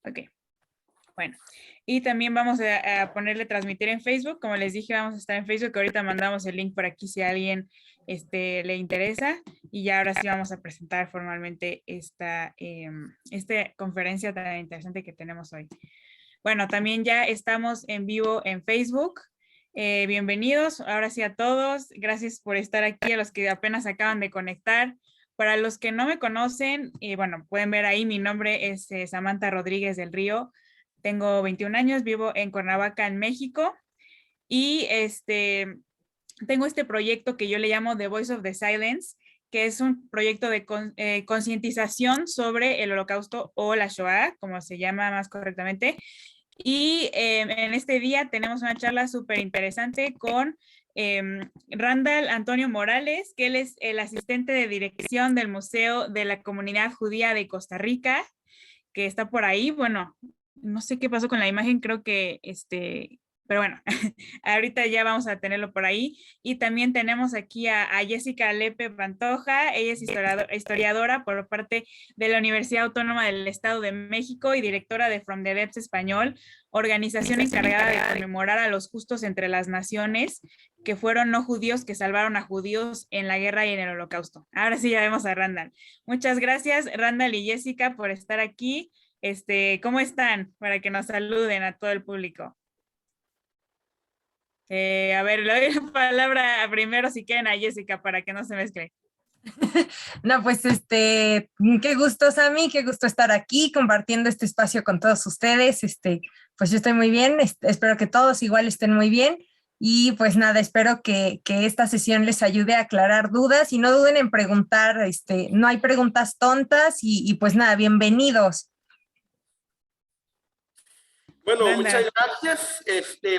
Ok, bueno. Y también vamos a ponerle transmitir en Facebook. Como les dije, vamos a estar en Facebook. Ahorita mandamos el link por aquí si a alguien le interesa. Y ya ahora sí vamos a presentar formalmente esta conferencia tan interesante que tenemos hoy. Bueno, también ya estamos en vivo en Facebook. Bienvenidos, ahora sí a todos. Gracias por estar aquí, a los que apenas acaban de conectar. Para los que no me conocen, bueno, pueden ver ahí, mi nombre es Samantha Rodríguez del Río. Tengo 21 años, vivo en Cuernavaca, en México. Y tengo este proyecto que yo le llamo The Voice of the Silence, que es un proyecto de concientización sobre el Holocausto o la Shoah, como se llama más correctamente. Y en este día tenemos una charla súper interesante con Randall Antonio Morales, que él es el asistente de dirección del Museo de la Comunidad Judía de Costa Rica, que está por ahí. Bueno, no sé qué pasó con la imagen, creo que pero bueno, ahorita ya vamos a tenerlo por ahí. Y también tenemos aquí a Jessica Lepe Pantoja. Ella es historiadora por parte de la Universidad Autónoma del Estado de México y directora de From the Depths Español, organización encargada de conmemorar a los justos entre las naciones que fueron no judíos que salvaron a judíos en la guerra y en el Holocausto. Ahora sí ya vemos a Randall. Muchas gracias, Randall y Jessica, por estar aquí. ¿Cómo están? Para que nos saluden a todo el público. A ver, le doy la palabra primero si quieren a Jessica para que no se mezcle. No, pues qué gusto, Sammy, qué gusto estar aquí compartiendo este espacio con todos ustedes. Pues yo estoy muy bien, espero que todos igual estén muy bien. Y pues nada, espero que esta sesión les ayude a aclarar dudas y no duden en preguntar, no hay preguntas tontas y pues nada, bienvenidos. Bueno, muchas gracias.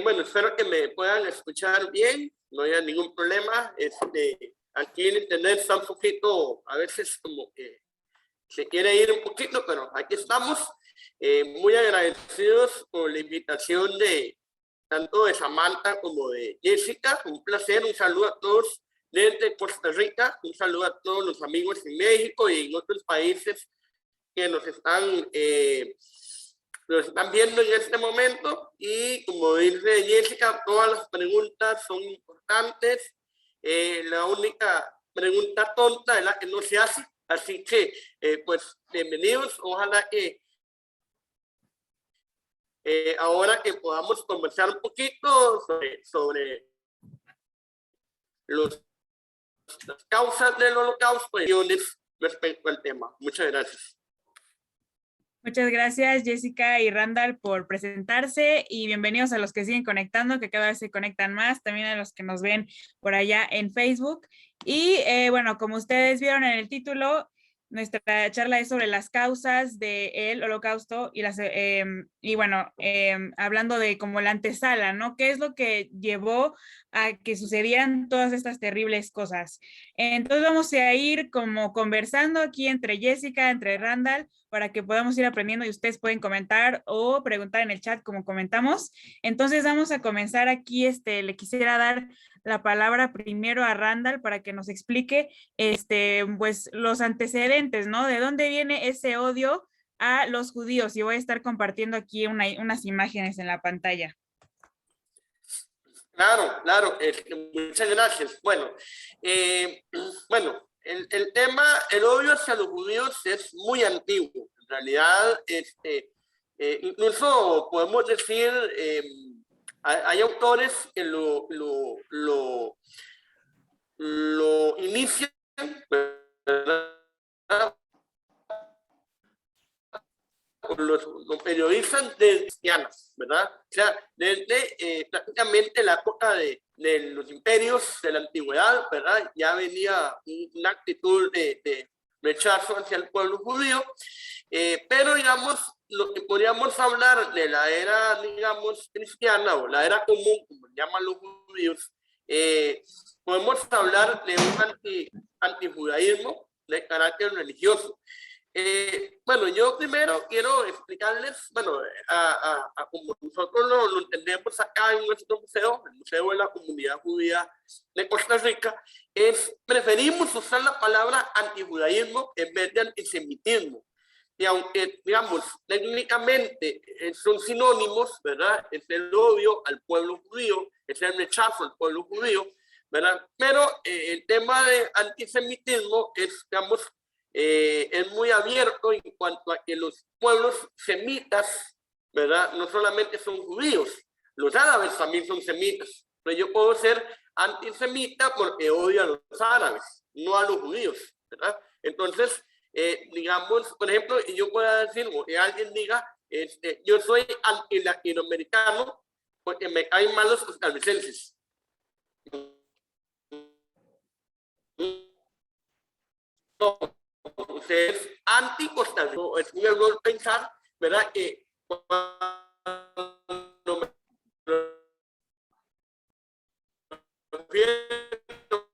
Bueno, espero que me puedan escuchar bien, no haya ningún problema. Aquí el internet está un poquito, a veces como que se quiere ir un poquito, pero aquí estamos. Muy agradecidos por la invitación de tanto de Samantha como de Jessica. Un placer, un saludo a todos desde Costa Rica, un saludo a todos los amigos en México y en otros países que nos están viendo en este momento. Y como dice Jessica, todas las preguntas son importantes. La única pregunta tonta es la que no se hace. Así que, pues, bienvenidos. Ojalá que ahora que podamos conversar un poquito sobre las causas del Holocausto y respecto al tema. Muchas gracias. Muchas gracias, Jessica y Randall, por presentarse, y bienvenidos a los que siguen conectando, que cada vez se conectan más, también a los que nos ven por allá en Facebook. Y bueno, como ustedes vieron en el título, nuestra charla es sobre las causas del Holocausto y bueno, hablando de como la antesala, ¿no? ¿Qué es lo que llevó a que sucedieran todas estas terribles cosas? Entonces vamos a ir como conversando aquí entre Jessica, entre Randall, para que podamos ir aprendiendo y ustedes pueden comentar o preguntar en el chat como comentamos. Entonces vamos a comenzar aquí. Le quisiera dar la palabra primero a Randall para que nos explique pues los antecedentes, ¿no? ¿De dónde viene ese odio a los judíos? Y voy a estar compartiendo aquí unas imágenes en la pantalla. Claro, claro, muchas gracias. Bueno, bueno, el tema, el odio hacia los judíos es muy antiguo. En realidad, incluso podemos decir, hay autores que lo inician, ¿verdad? Los periodistas de cristianas, ¿verdad? O sea, desde prácticamente la época de los imperios de la antigüedad, ¿verdad? Ya venía una actitud de rechazo hacia el pueblo judío, pero digamos, lo que podríamos hablar de la era, digamos, cristiana o la era común, como llaman los judíos, podemos hablar de un antijudaísmo de carácter religioso. Bueno, yo primero quiero explicarles, bueno, como nosotros lo entendemos acá en nuestro museo, el Museo de la Comunidad Judía de Costa Rica, preferimos usar la palabra antijudaísmo en vez de antisemitismo. y aunque, digamos, técnicamente son sinónimos, ¿verdad? Es el odio al pueblo judío, es el rechazo al pueblo judío, ¿verdad? Pero el tema de antisemitismo es, digamos, es muy abierto en cuanto a que los pueblos semitas, ¿verdad? No solamente son judíos, los árabes también son semitas. Pero yo puedo ser antisemita porque odio a los árabes, no a los judíos, ¿verdad? Entonces, digamos, por ejemplo, yo pueda decir, o que alguien diga, yo soy anti-latinoamericano porque me caen mal los costarricenses. No, usted es anti-costarricense. Es un error pensar, ¿verdad? Que cuando me refiero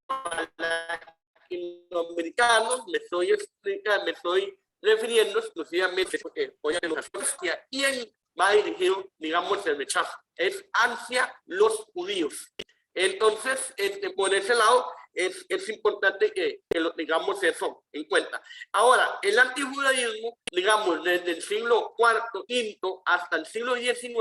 a latinoamericanos, me estoy refiriendo exclusivamente porque voy a hacia quién va dirigido, digamos, el rechazo. Es hacia los judíos. Entonces, por ese lado, es importante que lo tengamos eso en cuenta. Ahora, el antijudaísmo, digamos, desde el siglo IV, V hasta el siglo XIX,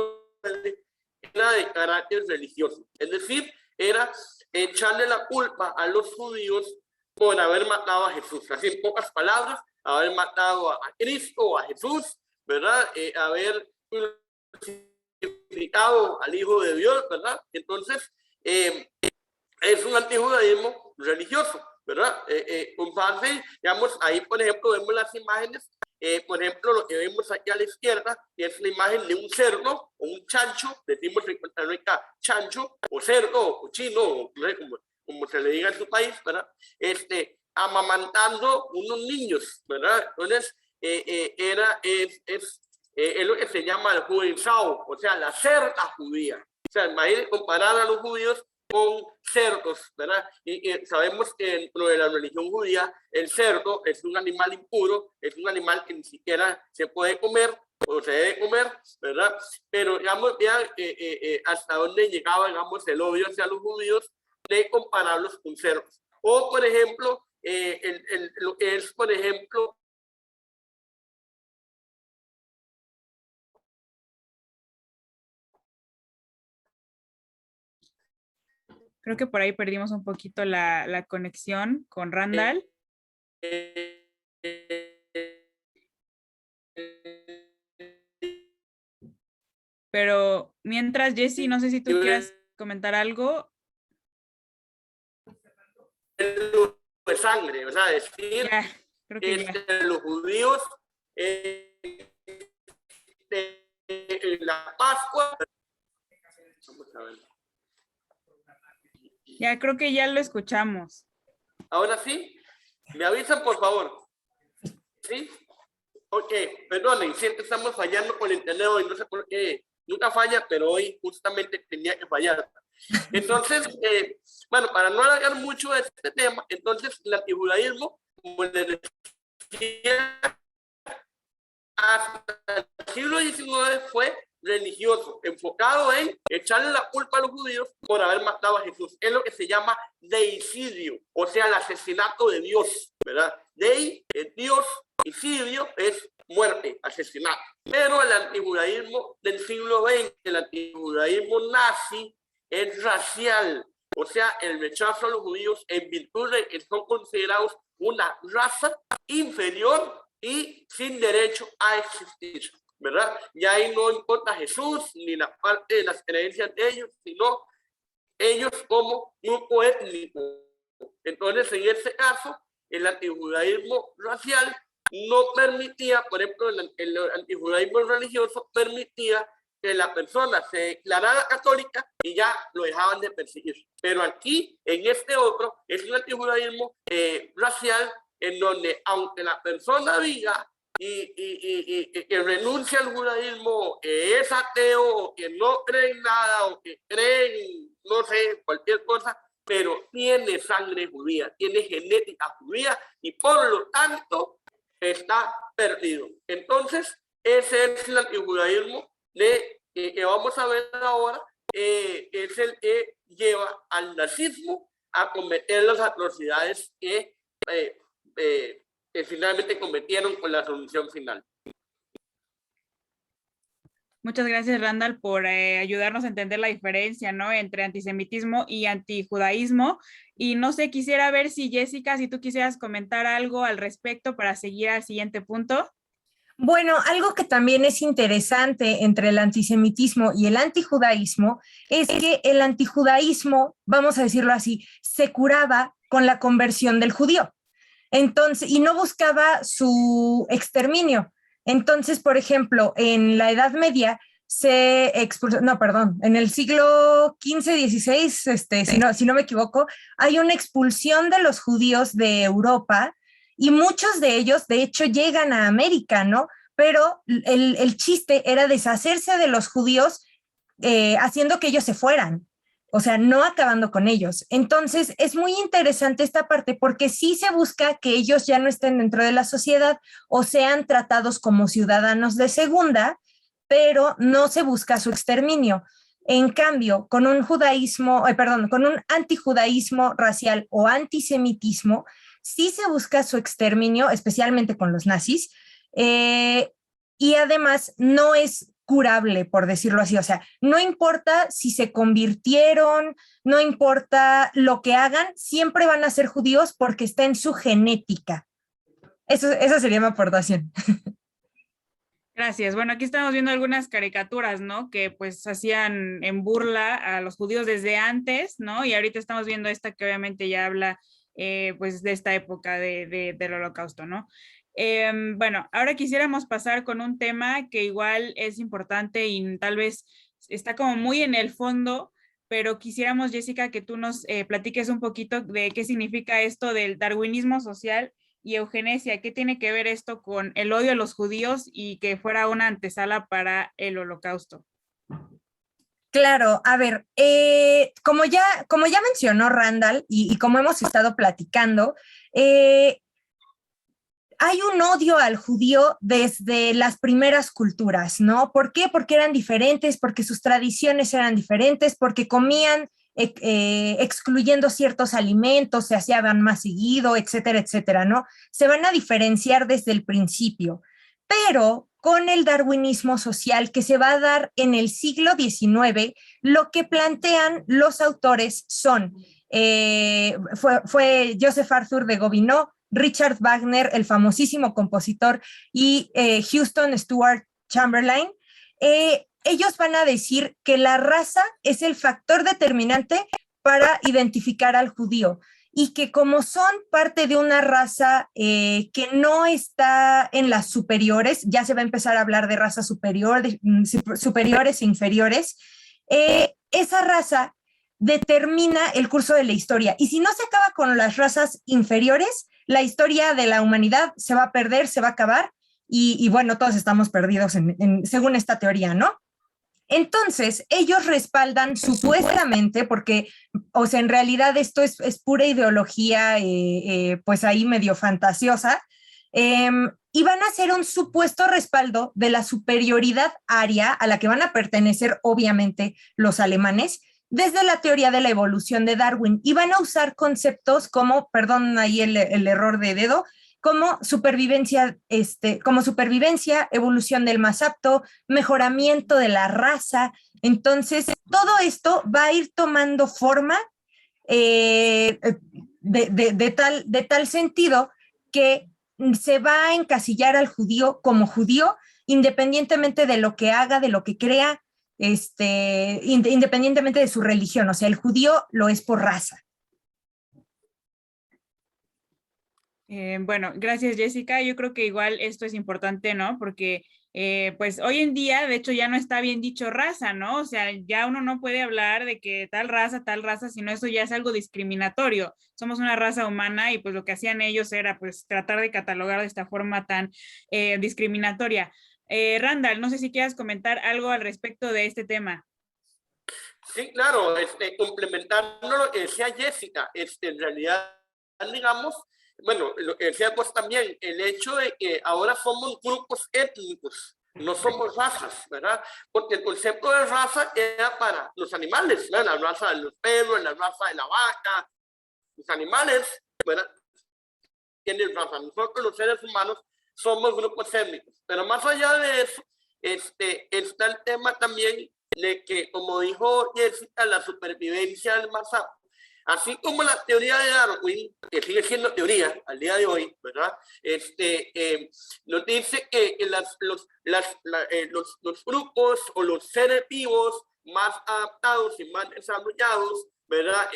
era de carácter religioso. Es decir, era echarle la culpa a los judíos por haber matado a Jesús. Así, en pocas palabras, haber matado a Cristo, a Jesús, ¿verdad? Haber crucificado al Hijo de Dios, ¿verdad? Entonces, es un antijudaísmo religioso, ¿verdad? Con base, digamos, ahí, por ejemplo, vemos las imágenes, por ejemplo, lo que vemos aquí a la izquierda, que es la imagen de un cerdo o un chancho, decimos en Costa Rica chancho, o cerdo, o cochino, o como se le diga en su país, ¿verdad? Amamantando unos niños, ¿verdad? Entonces, es lo que se llama el judizao, o sea, la cerda judía. O sea, imagínense comparar a los judíos con cerdos, ¿verdad? Y sabemos que dentro de la religión judía, el cerdo es un animal impuro, es un animal que ni siquiera se puede comer, o se debe comer, ¿verdad? Pero, digamos, vean hasta dónde llegaba, digamos, el odio hacia los judíos de compararlos con cerdos. O, por ejemplo, lo que es, por ejemplo, Creo que por ahí perdimos un poquito la conexión con Randall. Pero mientras, Jessy, no sé si tú quieras comentar algo. De sangre, o sea, decir Ya, creo que ya. los judíos la Pascua. Vamos a ver. Ya, creo que ya lo escuchamos. Ahora sí, me avisan por favor. ¿Sí? Ok, perdonen, siempre estamos fallando con el internet hoy, no sé por qué, nunca falla, pero hoy justamente tenía que fallar. Entonces, bueno, para no alargar mucho este tema, entonces el antijudaísmo, como les decía, hasta el siglo XIX fue religioso, enfocado en echarle la culpa a los judíos por haber matado a Jesús. Es lo que se llama deicidio, o sea, el asesinato de Dios, ¿verdad? Dei es Dios, Isidio es muerte, asesinato. Pero el antijudaísmo del siglo XX, el antijudaísmo nazi, es racial, o sea, el rechazo a los judíos en virtud de que son considerados una raza inferior y sin derecho a existir, ¿verdad? Y ahí no importa Jesús ni la parte de las creencias de ellos, sino ellos como grupo étnico. Entonces, en este caso, el antijudaísmo racial no permitía, por ejemplo, el antijudaísmo religioso permitía que la persona se declarara católica y ya lo dejaban de perseguir. Pero aquí, en este otro, es un antijudaísmo racial en donde, aunque la persona diga y que renuncia al judaísmo, que es ateo, o que no cree en nada, o que cree en, no sé, cualquier cosa, pero tiene sangre judía, tiene genética judía y por lo tanto está perdido. Entonces, ese es el antijudaísmo que vamos a ver ahora, es el que lleva al nazismo a cometer las atrocidades que finalmente cometieron con la solución final. Muchas gracias, Randall, por ayudarnos a entender la diferencia, ¿no? Entre antisemitismo y antijudaísmo. Y no sé, quisiera ver si Jessica, si tú quisieras comentar algo al respecto para seguir al siguiente punto. Bueno, algo que también es interesante entre el antisemitismo y el antijudaísmo es que el antijudaísmo, vamos a decirlo así, se curaba con la conversión del judío. Entonces, y no buscaba su exterminio. Entonces, por ejemplo, en la Edad Media se expulsó, no, perdón, en el siglo XV, XVI, si no me equivoco, hay una expulsión de los judíos de Europa y muchos de ellos, de hecho, llegan a América, ¿no? Pero el chiste era deshacerse de los judíos haciendo que ellos se fueran, o sea, no acabando con ellos. Entonces, es muy interesante esta parte porque sí se busca que ellos ya no estén dentro de la sociedad o sean tratados como ciudadanos de segunda, pero no se busca su exterminio. En cambio, con un judaísmo, con un antijudaísmo racial o antisemitismo, sí se busca su exterminio, especialmente con los nazis, y además no es curable, por decirlo así. O sea, no importa si se convirtieron, no importa lo que hagan, siempre van a ser judíos porque está en su genética. Esa sería mi aportación. Gracias. Bueno, aquí estamos viendo algunas caricaturas, ¿no? Que pues hacían en burla a los judíos desde antes, ¿no? Y ahorita estamos viendo esta que obviamente ya habla pues de esta época del Holocausto, ¿no? Bueno, ahora quisiéramos pasar con un tema que igual es importante y tal vez está como muy en el fondo, pero quisiéramos, Jessica, que tú nos platiques un poquito de qué significa esto del darwinismo social y eugenesia. ¿Qué tiene que ver esto con el odio a los judíos y que fuera una antesala para el Holocausto? Claro, a ver, como ya mencionó Randall y como hemos estado platicando, hay un odio al judío desde las primeras culturas, ¿no? ¿Por qué? Porque eran diferentes, porque sus tradiciones eran diferentes, porque comían excluyendo ciertos alimentos, se hacían más seguido, etcétera, etcétera, ¿no? Se van a diferenciar desde el principio, pero con el darwinismo social que se va a dar en el siglo XIX, lo que plantean los autores son, fue Joseph Arthur de Gobineau, Richard Wagner, el famosísimo compositor, y Houston Stewart Chamberlain, ellos van a decir que la raza es el factor determinante para identificar al judío y que como son parte de una raza que no está en las superiores, ya se va a empezar a hablar de razas superiores e inferiores, esa raza determina el curso de la historia. Y si no se acaba con las razas inferiores, la historia de la humanidad se va a perder, se va a acabar, y bueno, todos estamos perdidos según esta teoría, ¿no? Entonces, ellos respaldan supuestamente, porque, o sea, en realidad esto es pura ideología, pues ahí medio fantasiosa, y van a hacer un supuesto respaldo de la superioridad aria a la que van a pertenecer, obviamente, los alemanes, desde la teoría de la evolución de Darwin, y van a usar conceptos como, perdón ahí el error de dedo, como supervivencia, evolución del más apto, mejoramiento de la raza. Entonces, todo esto va a ir tomando forma de tal sentido que se va a encasillar al judío como judío, independientemente de lo que haga, de lo que crea, independientemente de su religión. O sea, el judío lo es por raza. Bueno, gracias, Jessica. Yo creo que igual esto es importante, ¿no? Porque pues hoy en día, de hecho, ya no está bien dicho raza, ¿no? O sea, ya uno no puede hablar de que tal raza, sino eso ya es algo discriminatorio. Somos una raza humana y pues lo que hacían ellos era pues tratar de catalogar de esta forma tan discriminatoria. Randall, no sé si quieras comentar algo al respecto de este tema. Sí, claro, complementando lo que decía Jessica, en realidad, digamos, bueno, lo que decía pues también, el hecho de que ahora somos grupos étnicos, no somos razas, ¿verdad? Porque el concepto de raza era para los animales, ¿verdad? La raza de los perros, la raza de la vaca, los animales, ¿verdad? tienes razón. Nosotros los seres humanos somos grupos étnicos, pero más allá de eso, está el tema también de que, como dijo Jessica, la supervivencia del más apto. Así como la teoría de Darwin, que sigue siendo teoría al día de hoy, ¿verdad? Nos dice que los grupos o los seres vivos más adaptados y más desarrollados, ¿verdad?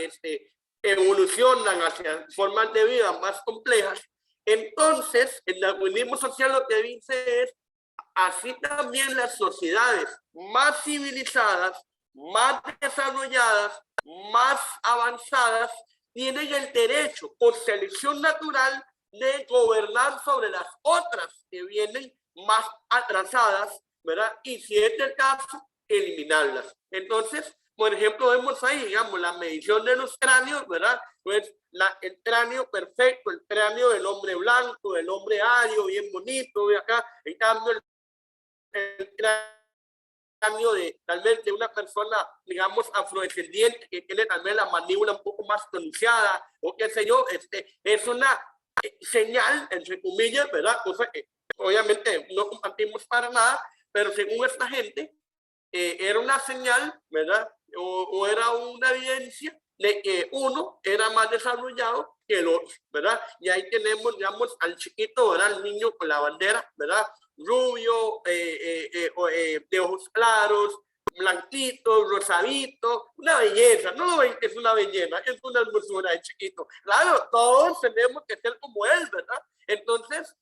Evolucionan hacia formas de vida más complejas. Entonces, el darwinismo social lo que dice es, así también las sociedades más civilizadas, más desarrolladas, más avanzadas, tienen el derecho, por selección natural, de gobernar sobre las otras que vienen más atrasadas, ¿verdad? Y si es el caso, eliminarlas. Entonces, por ejemplo, vemos ahí, digamos, la medición de los cráneos, ¿verdad? Pues el cráneo perfecto, el cráneo del hombre blanco, del hombre ario, bien bonito, de acá, en cambio, el cráneo de tal vez de una persona, digamos, afrodescendiente, que tiene tal vez la mandíbula un poco más pronunciada, o qué sé yo, es una señal, entre comillas, ¿verdad? Cosa que obviamente no compartimos para nada, pero según esta gente, era una señal, ¿verdad? O era una evidencia de que uno era más desarrollado que el otro, ¿verdad? Y ahí tenemos, digamos, al chiquito, ¿verdad? El niño con la bandera, ¿verdad? Rubio, de ojos claros, blanquito, rosadito, una belleza, no lo ven que es una belleza, es una hermosura de chiquito. Claro, todos tenemos que ser como él, ¿verdad? Entonces,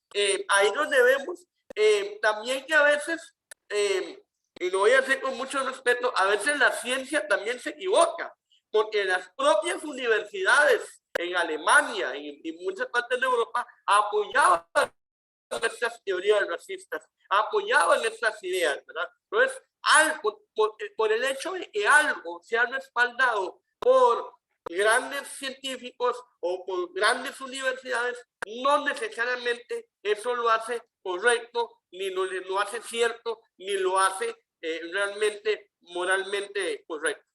ahí donde vemos también que a veces, y lo voy a hacer con mucho respeto, a veces la ciencia también se equivoca, porque las propias universidades en Alemania y muchas partes de Europa apoyaban estas teorías racistas, apoyaban estas ideas, ¿verdad? Entonces, por el hecho de que algo sea respaldado por grandes científicos o por grandes universidades, no necesariamente eso lo hace correcto, ni lo hace cierto, ni lo hace realmente moralmente correcto.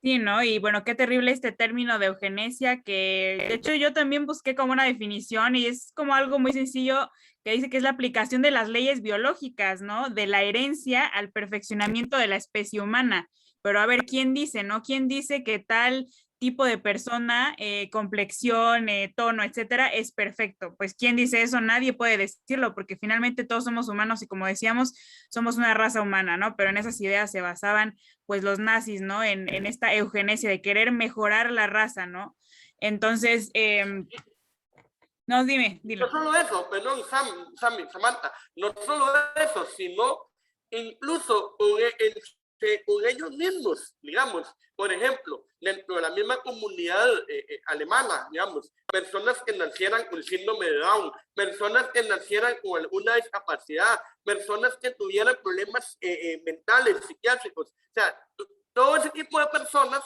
Sí, ¿no? Y bueno, qué terrible este término de eugenesia, que de hecho yo también busqué como una definición y es como algo muy sencillo que dice que es la aplicación de las leyes biológicas, ¿no? De la herencia al perfeccionamiento de la especie humana. Pero a ver, ¿quién dice, no? ¿Quién dice que tal tipo de persona, complexión, tono, etcétera, es perfecto? Pues ¿quién dice eso? Nadie puede decirlo porque finalmente todos somos humanos y como decíamos, somos una raza humana, ¿no? Pero en esas ideas se basaban pues los nazis, ¿no? En esta eugenesia de querer mejorar la raza, ¿no? Entonces, no, dilo. No solo eso, perdón, Samantha, no solo eso, sino incluso con ellos mismos, digamos, por ejemplo, dentro de la misma comunidad alemana, digamos, personas que nacieran con síndrome de Down, personas que nacieran con alguna discapacidad, personas que tuvieran problemas mentales, psiquiátricos, o sea, todo ese tipo de personas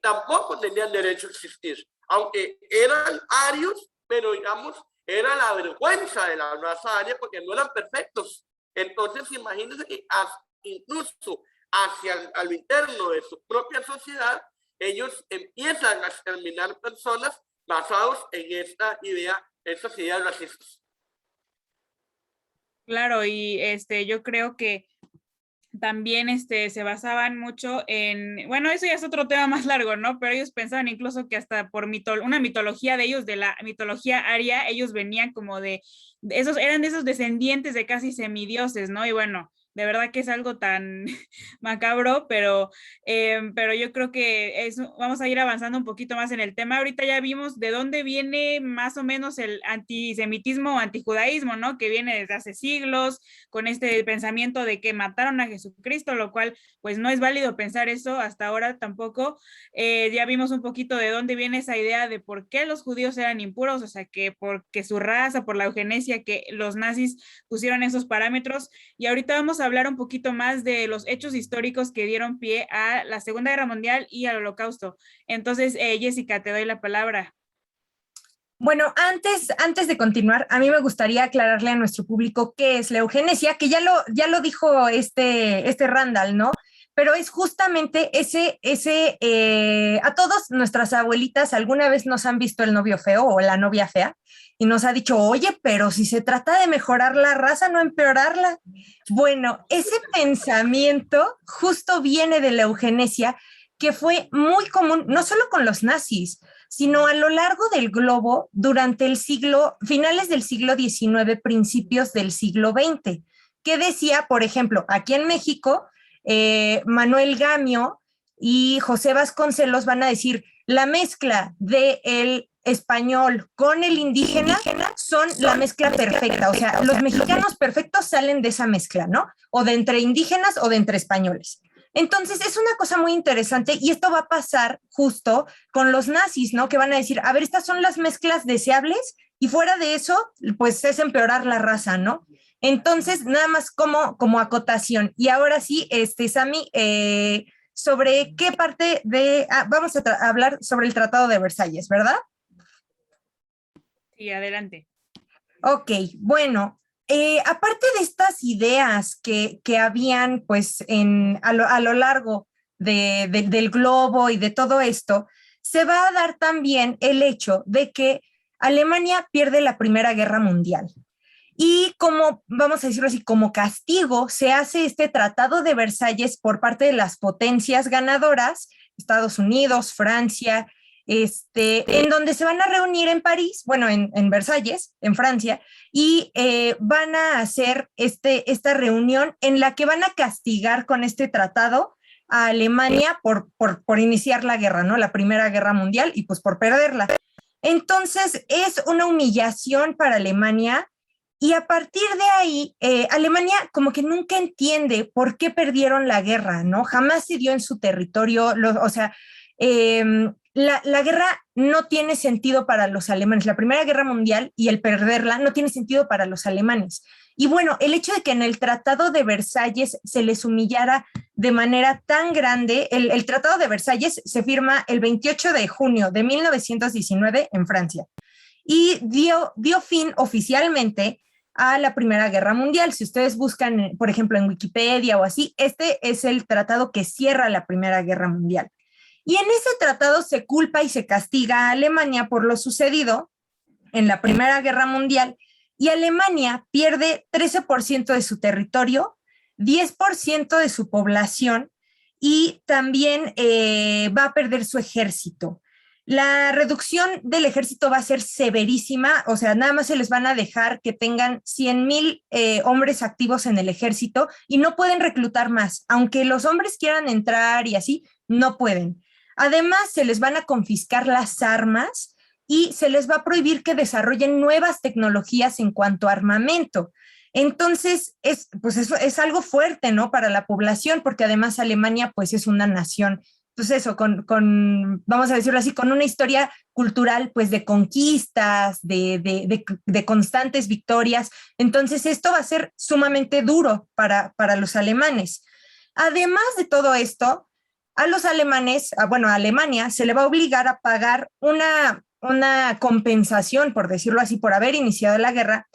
tampoco tenían derecho a existir, aunque eran arios, pero digamos, era la vergüenza de la raza aria porque no eran perfectos. Entonces, imagínense que incluso hacia lo interno de su propia sociedad, ellos empiezan a exterminar personas basados en esta idea, estas ideas racistas. Claro, y yo creo que también se basaban mucho en, bueno, eso ya es otro tema más largo, ¿no? Pero ellos pensaban incluso que hasta por una mitología de ellos, de la mitología aria, ellos venían como eran de esos descendientes de casi semidioses, ¿no? Y bueno, de verdad que es algo tan macabro, pero yo creo que vamos a ir avanzando un poquito más en el tema. Ahorita ya vimos de dónde viene más o menos el antisemitismo o antijudaísmo, ¿no? Que viene desde hace siglos, con este pensamiento de que mataron a Jesucristo, lo cual pues no es válido pensar eso hasta ahora tampoco. Ya vimos un poquito de dónde viene esa idea de por qué los judíos eran impuros, o sea, que porque su raza, por la eugenesia, que los nazis pusieron esos parámetros. Y ahorita vamos a hablar un poquito más de los hechos históricos que dieron pie a la Segunda Guerra Mundial y al Holocausto. Entonces, Jessica, te doy la palabra. Bueno, antes de continuar, a mí me gustaría aclararle a nuestro público qué es la eugenesia, que ya lo dijo este Randall, ¿no? pero es justamente a todos nuestras abuelitas alguna vez nos han visto el novio feo o la novia fea y nos ha dicho, oye, pero si se trata de mejorar la raza, no empeorarla. Bueno, ese pensamiento justo viene de la eugenesia, que fue muy común, no solo con los nazis, sino a lo largo del globo durante finales del siglo XIX, principios del siglo XX, que decía, por ejemplo, aquí en México, Manuel Gamio y José Vasconcelos van a decir, la mezcla del español con el indígena son la mezcla perfecta, o sea, los mexicanos perfectos salen de esa mezcla, ¿no? O de entre indígenas o de entre españoles. Entonces, es una cosa muy interesante y esto va a pasar justo con los nazis, ¿no? Que van a decir, a ver, estas son las mezclas deseables y fuera de eso, pues es empeorar la raza, ¿no? Entonces, nada más como acotación. Y ahora sí, Sammy, sobre qué parte vamos a hablar sobre el Tratado de Versalles, ¿verdad? Sí, adelante. Ok, bueno, aparte de estas ideas que habían pues a lo largo del globo y de todo esto, se va a dar también el hecho de que Alemania pierde la Primera Guerra Mundial. Y como, vamos a decirlo así, como castigo, se hace este Tratado de Versalles por parte de las potencias ganadoras, Estados Unidos, Francia, en donde se van a reunir en París, bueno, en Versalles, en Francia, y van a hacer esta reunión en la que van a castigar con este tratado a Alemania por iniciar la guerra, ¿no? La Primera Guerra Mundial y pues por perderla. Entonces, es una humillación para Alemania y a partir de ahí, Alemania como que nunca entiende por qué perdieron la guerra, ¿no? Jamás se dio en su territorio, o sea, la guerra no tiene sentido para los alemanes. La Primera Guerra Mundial y el perderla no tiene sentido para los alemanes. Y bueno, el hecho de que en el Tratado de Versalles se les humillara de manera tan grande, el Tratado de Versalles se firma el 28 de junio de 1919 en Francia y dio fin oficialmente a la Primera Guerra Mundial. Si ustedes buscan, por ejemplo, en Wikipedia o así, este es el tratado que cierra la Primera Guerra Mundial. Y en ese tratado se culpa y se castiga a Alemania por lo sucedido en la Primera Guerra Mundial y Alemania pierde 13% de su territorio, 10% de su población y también va a perder su ejército. La reducción del ejército va a ser severísima, o sea, nada más se les van a dejar que tengan 100,000 hombres activos en el ejército y no pueden reclutar más. Aunque los hombres quieran entrar y así, no pueden. Además, se les van a confiscar las armas y se les va a prohibir que desarrollen nuevas tecnologías en cuanto a armamento. Entonces, pues eso es algo fuerte, ¿no? Para la población, porque además Alemania, pues es una nación pues eso, vamos a decirlo así, con una historia cultural, pues de conquistas, de constantes victorias. Entonces, esto va a ser sumamente duro para los alemanes. Además de todo esto, a los alemanes, a Alemania, se le va a obligar a pagar una compensación, por decirlo así, por haber iniciado la guerra,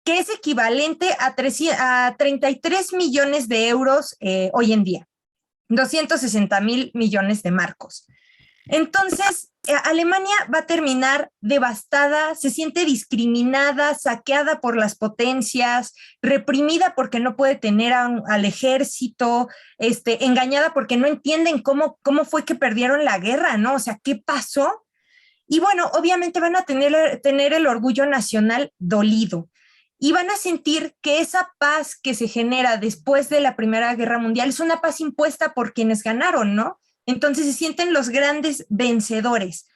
que es equivalente a 33 millones de euros hoy en día. 260,000 millones de marcos. Entonces, Alemania va a terminar devastada, se siente discriminada, saqueada por las potencias, reprimida porque no puede tener al ejército, engañada porque no entienden cómo fue que perdieron la guerra, ¿no? O sea, ¿qué pasó? Y bueno, obviamente van a tener el orgullo nacional dolido. Y van a sentir que esa paz que se genera después de la Primera Guerra Mundial es una paz impuesta por quienes ganaron, ¿no? Entonces se sienten los grandes vencedores.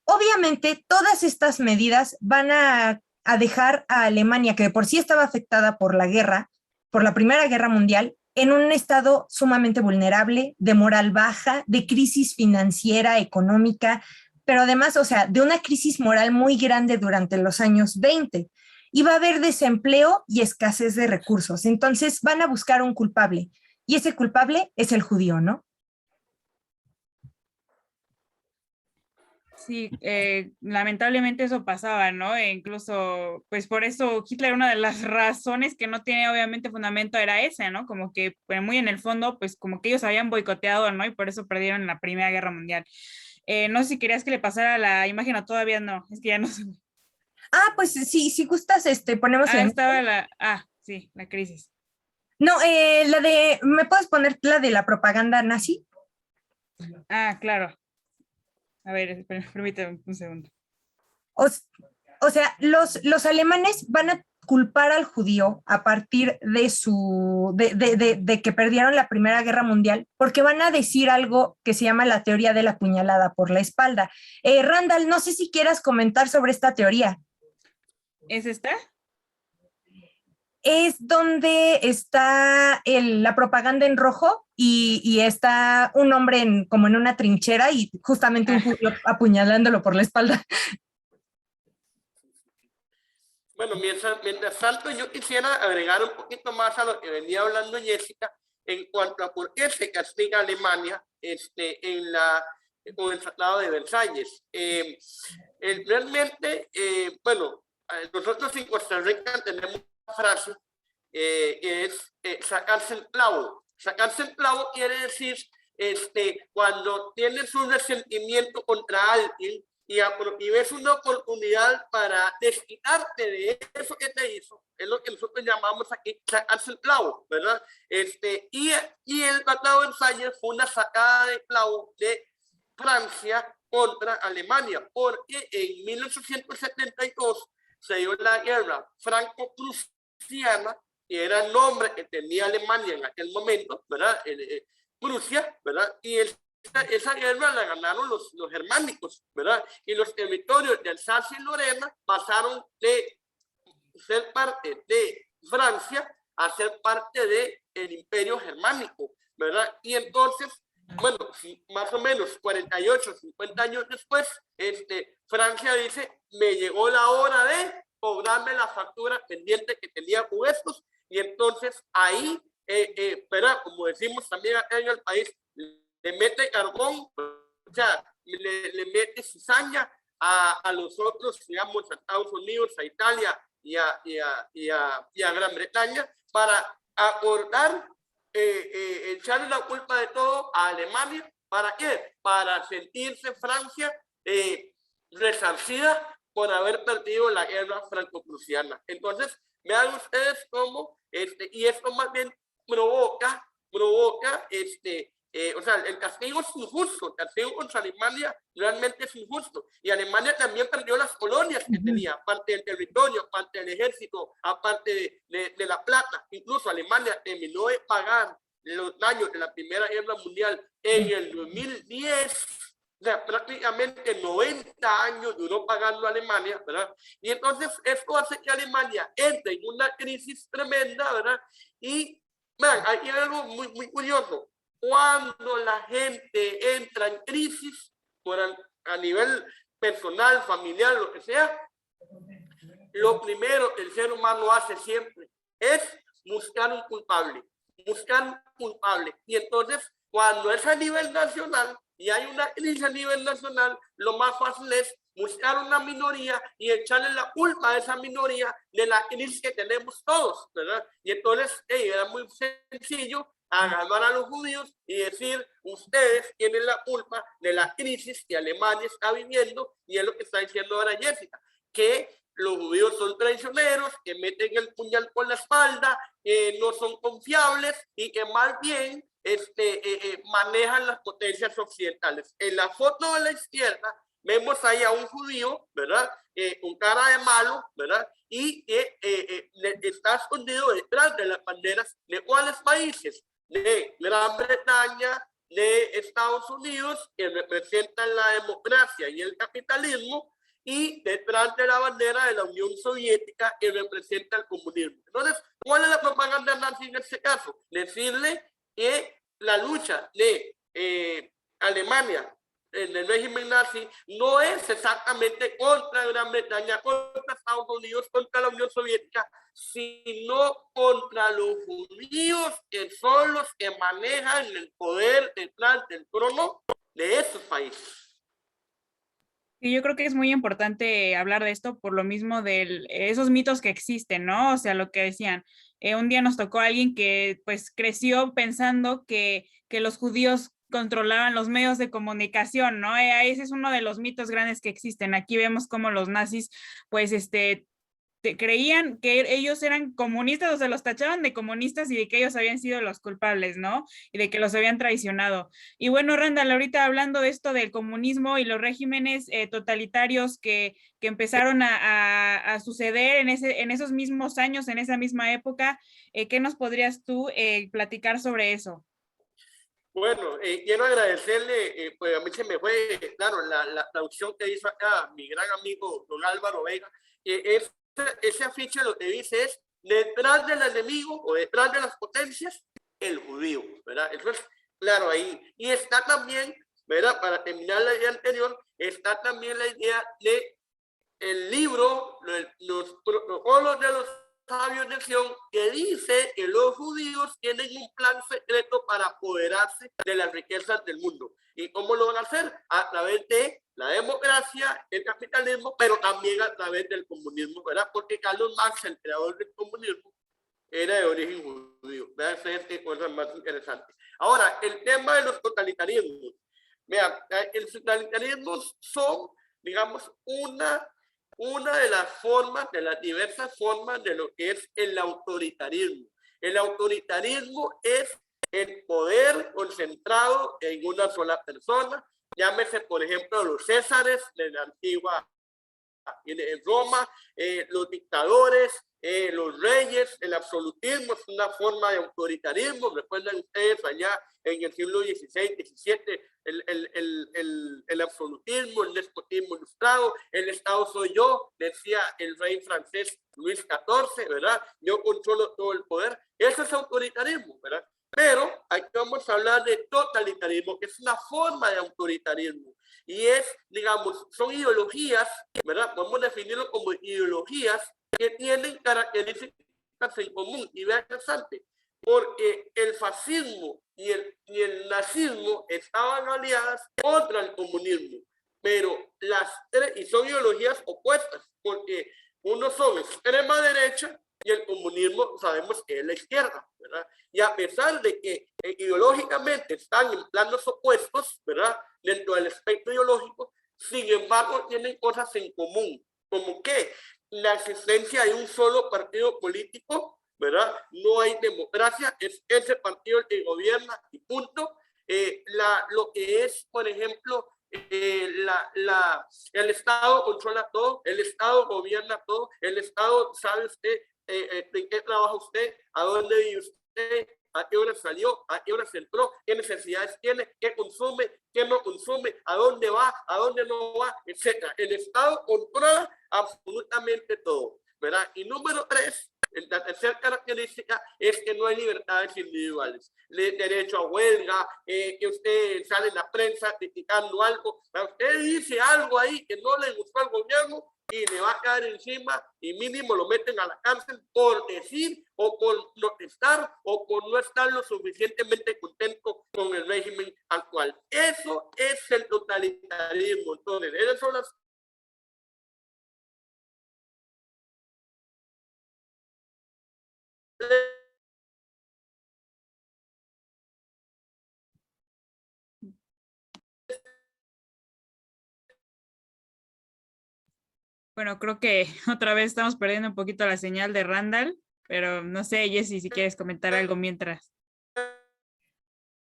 Obviamente, todas estas medidas van a dejar a Alemania, que de por sí estaba afectada por la guerra, por la Primera Guerra Mundial, en un estado sumamente vulnerable, de moral baja, de crisis financiera, económica, pero además, o sea, de una crisis moral muy grande durante los años 20. Y va a haber desempleo y escasez de recursos. Entonces van a buscar un culpable y ese culpable es el judío, ¿no? Sí, lamentablemente eso pasaba, ¿no? E incluso, pues por eso Hitler, una de las razones que no tiene obviamente fundamento era ese, ¿no? Como que pues, muy en el fondo, pues como que ellos habían boicoteado, ¿no? Y por eso perdieron la Primera Guerra Mundial. No sé si querías que le pasara la imagen o todavía no, es que ya no sé. Ah, pues sí, si gustas, ponemos Ah, la... estaba sí, la crisis. No, la de, ¿me puedes poner la de la propaganda nazi? Ah, claro. A ver, permíteme un segundo. O, o sea, los alemanes van a culpar al judío a partir de de que perdieron la Primera Guerra Mundial, porque van a decir algo que se llama la teoría de la puñalada por la espalda. Randall, no sé si quieras comentar sobre esta teoría. ¿Es esta? Es donde está la propaganda en rojo y está un hombre como en una trinchera y justamente un judío apuñalándolo por la espalda. Bueno, mientras tanto, yo quisiera agregar un poquito más a lo que venía hablando Jessica en cuanto a por qué se castiga a Alemania con el Tratado de Versalles. Realmente, bueno, nosotros en Costa Rica tenemos una frase que es sacarse el clavo. Sacarse el clavo quiere decir cuando tienes un resentimiento contra alguien y ves una oportunidad para desquitarte de eso que te hizo, es lo que nosotros llamamos aquí sacarse el clavo, ¿verdad? Y el Tratado de Versalles fue una sacada de clavo de Francia contra Alemania, porque en 1872 se dio la guerra franco-prusiana, que era el nombre que tenía Alemania en aquel momento, ¿verdad? Prusia, ¿verdad? Y esa guerra la ganaron los germánicos, ¿verdad? Y los territorios de Alsacia y Lorena pasaron de ser parte de Francia a ser parte del imperio germánico, ¿verdad? Y entonces, bueno, más o menos 48, 50 años después, Francia dice, me llegó la hora de cobrarme la factura pendiente que tenía con estos, y entonces ahí, ¿verdad? Como decimos también acá en el país, le mete carbón, o sea, le mete cizaña a los otros, digamos, a Estados Unidos, a Italia y a Gran Bretaña, para acordar echarle la culpa de todo a Alemania. ¿Para qué? Para sentirse Francia resarcida por haber perdido la guerra franco-prusiana. Entonces, vean ustedes cómo, y esto más bien provoca, o sea, el castigo es injusto, el castigo contra Alemania realmente es injusto. Y Alemania también perdió las colonias que tenía, parte del territorio, parte del ejército, aparte de la plata. Incluso Alemania terminó de pagar los daños de la Primera Guerra Mundial en el 2010. O sea, prácticamente 90 años duró pagando a Alemania, ¿verdad? Y entonces esto hace que Alemania entre en una crisis tremenda, ¿verdad? Y, vean, hay algo muy, muy curioso. Cuando la gente entra en crisis, a nivel personal, familiar, lo que sea, lo primero que el ser humano hace siempre es buscar un culpable, buscar un culpable. Y entonces, cuando es a nivel nacional y hay una crisis a nivel nacional, lo más fácil es buscar una minoría y echarle la culpa a esa minoría de la crisis que tenemos todos, ¿verdad? Y entonces, era muy sencillo agarrar a los judíos y decir, ustedes tienen la culpa de la crisis que Alemania está viviendo, y es lo que está diciendo ahora Jessica, que los judíos son traicioneros, que meten el puñal por la espalda, que no son confiables y que más bien manejan las potencias occidentales. En la foto de la izquierda vemos ahí a un judío, ¿verdad? Con cara de malo, ¿verdad? Y que está escondido detrás de las banderas de cuáles países, de Gran Bretaña, de Estados Unidos, que representan la democracia y el capitalismo, y detrás de la bandera de la Unión Soviética, que representa el comunismo. Entonces, ¿cuál es la propaganda nazi en este caso? Decirle que la lucha de Alemania en el régimen nazi no es exactamente contra Gran Bretaña, contra Estados Unidos, contra la Unión Soviética, sino contra los judíos, que son los que manejan el poder detrás del trono de esos países. Y yo creo que es muy importante hablar de esto por lo mismo de esos mitos que existen, ¿no? O sea, lo que decían, un día nos tocó a alguien que pues creció pensando que los judíos controlaban los medios de comunicación, ¿no? Ese es uno de los mitos grandes que existen. Aquí vemos cómo los nazis pues creían que ellos eran comunistas, o sea, los tachaban de comunistas y de que ellos habían sido los culpables, ¿no? Y de que los habían traicionado. Y bueno, Randall, ahorita hablando de esto del comunismo y los regímenes totalitarios que empezaron a suceder en esos mismos años, en esa misma época, ¿qué nos podrías tú platicar sobre eso? Bueno, quiero agradecerle, pues a mí se me fue, claro, la traducción que hizo acá mi gran amigo don Álvaro Vega. Ese afiche lo que dice es, detrás del enemigo o detrás de las potencias, el judío, ¿verdad? Eso es claro ahí. Y está también, ¿verdad? Para terminar la idea anterior, está también la idea de el libro, los protocolos de los sabios de Sion, que dice que los judíos tienen un plan secreto para apoderarse de las riquezas del mundo. ¿Y cómo lo van a hacer? A través de la democracia, el capitalismo, pero también a través del comunismo, ¿verdad? Porque Carlos Marx, el creador del comunismo, era de origen judío. Vean qué cosas más interesantes. Ahora, el tema de los totalitarismos. Vean, el totalitarismo son, digamos, una de las formas, de las diversas formas de lo que es el autoritarismo. El autoritarismo es el poder concentrado en una sola persona. Llámese, por ejemplo, los césares de la antigua en Roma, los dictadores, los reyes, el absolutismo es una forma de autoritarismo. Recuerdan ustedes allá en el siglo XVI, XVII, el absolutismo, el despotismo ilustrado, el Estado soy yo, decía el rey francés Luis XIV, ¿verdad? Yo controlo todo el poder. Eso es autoritarismo, ¿verdad? Pero aquí vamos a hablar de totalitarismo, que es una forma de autoritarismo. Y es, digamos, son ideologías, ¿verdad? Podemos definirlo como ideologías que tienen características en común. Y vean interesante, porque el fascismo y el nazismo estaban aliadas contra el comunismo, pero las tres, y son ideologías opuestas, porque unos son extrema derecha y el comunismo sabemos que es la izquierda, ¿verdad? Y a pesar de que ideológicamente están en planos opuestos, ¿verdad? Dentro del espectro ideológico, sin embargo tienen cosas en común, como que la existencia de un solo partido político, ¿verdad? No hay democracia, es ese partido el que gobierna y punto. Lo que es, por ejemplo, el Estado controla todo, el Estado gobierna todo, el Estado sabe usted en qué trabaja usted, a dónde vive usted, a qué hora salió, a qué hora entró, qué necesidades tiene, qué consume, qué no consume, a dónde va, a dónde no va, etc. El Estado controla absolutamente todo, ¿verdad? Y número tres, la tercera característica es que no hay libertades individuales. Derecho a huelga, que usted sale en la prensa criticando algo, usted dice algo ahí que no le gustó al gobierno y le va a caer encima y mínimo lo meten a la cárcel por decir o por protestar o por no estar lo suficientemente contento con el régimen actual. Eso es el totalitarismo. Entonces, esas son las Bueno, creo que otra vez estamos perdiendo un poquito la señal de Randall, pero no sé, Jessy, si quieres comentar algo mientras.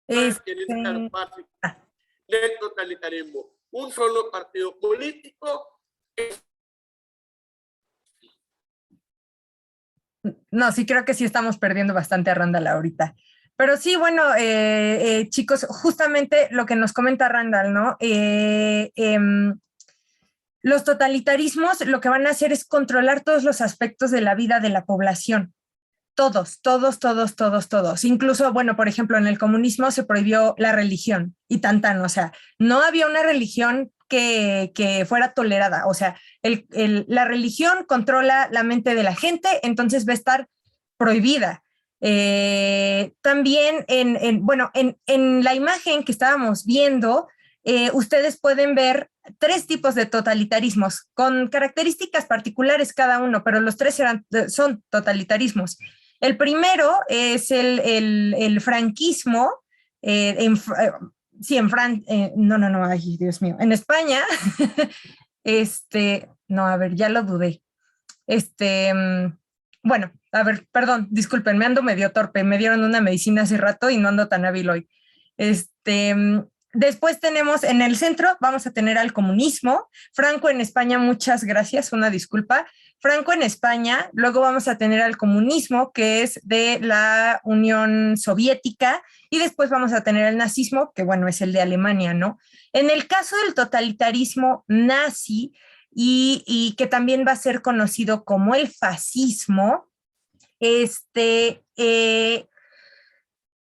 características básicas del totalitarismo. Un solo partido político. No, sí creo que sí estamos perdiendo bastante a Randall ahorita. Pero sí, bueno, chicos, justamente lo que nos comenta Randall, ¿no? Los totalitarismos lo que van a hacer es controlar todos los aspectos de la vida de la población. Todos, todos, todos, todos, todos. Incluso, bueno, por ejemplo, en el comunismo se prohibió la religión y tan, o sea, no había una religión que fuera tolerada. O sea, la religión controla la mente de la gente, entonces va a estar prohibida. También, bueno, en la imagen que estábamos viendo, ustedes pueden ver 3 tipos de totalitarismos, con características particulares cada uno, pero los 3 son totalitarismos. El primero es el franquismo, ay, Dios mío, en España, no, a ver, ya lo dudé. Bueno, a ver, perdón, disculpen, me ando medio torpe, me dieron una medicina hace rato y no ando tan hábil hoy. Después tenemos en el centro, vamos a tener al comunismo. Franco en España, muchas gracias, una disculpa. Franco en España, luego vamos a tener al comunismo, que es de la Unión Soviética, y después vamos a tener el nazismo, que bueno, es el de Alemania, ¿no? En el caso del totalitarismo nazi, y que también va a ser conocido como el fascismo,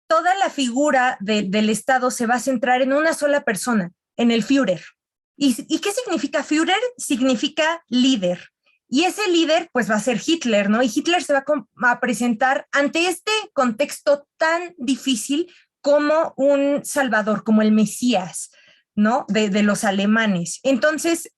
toda la figura del Estado se va a centrar en una sola persona, en el Führer. ¿Y qué significa Führer? Significa líder. Y ese líder, pues va a ser Hitler, ¿no? Y Hitler se va a presentar ante este contexto tan difícil como un salvador, como el Mesías, ¿no? De los alemanes. Entonces,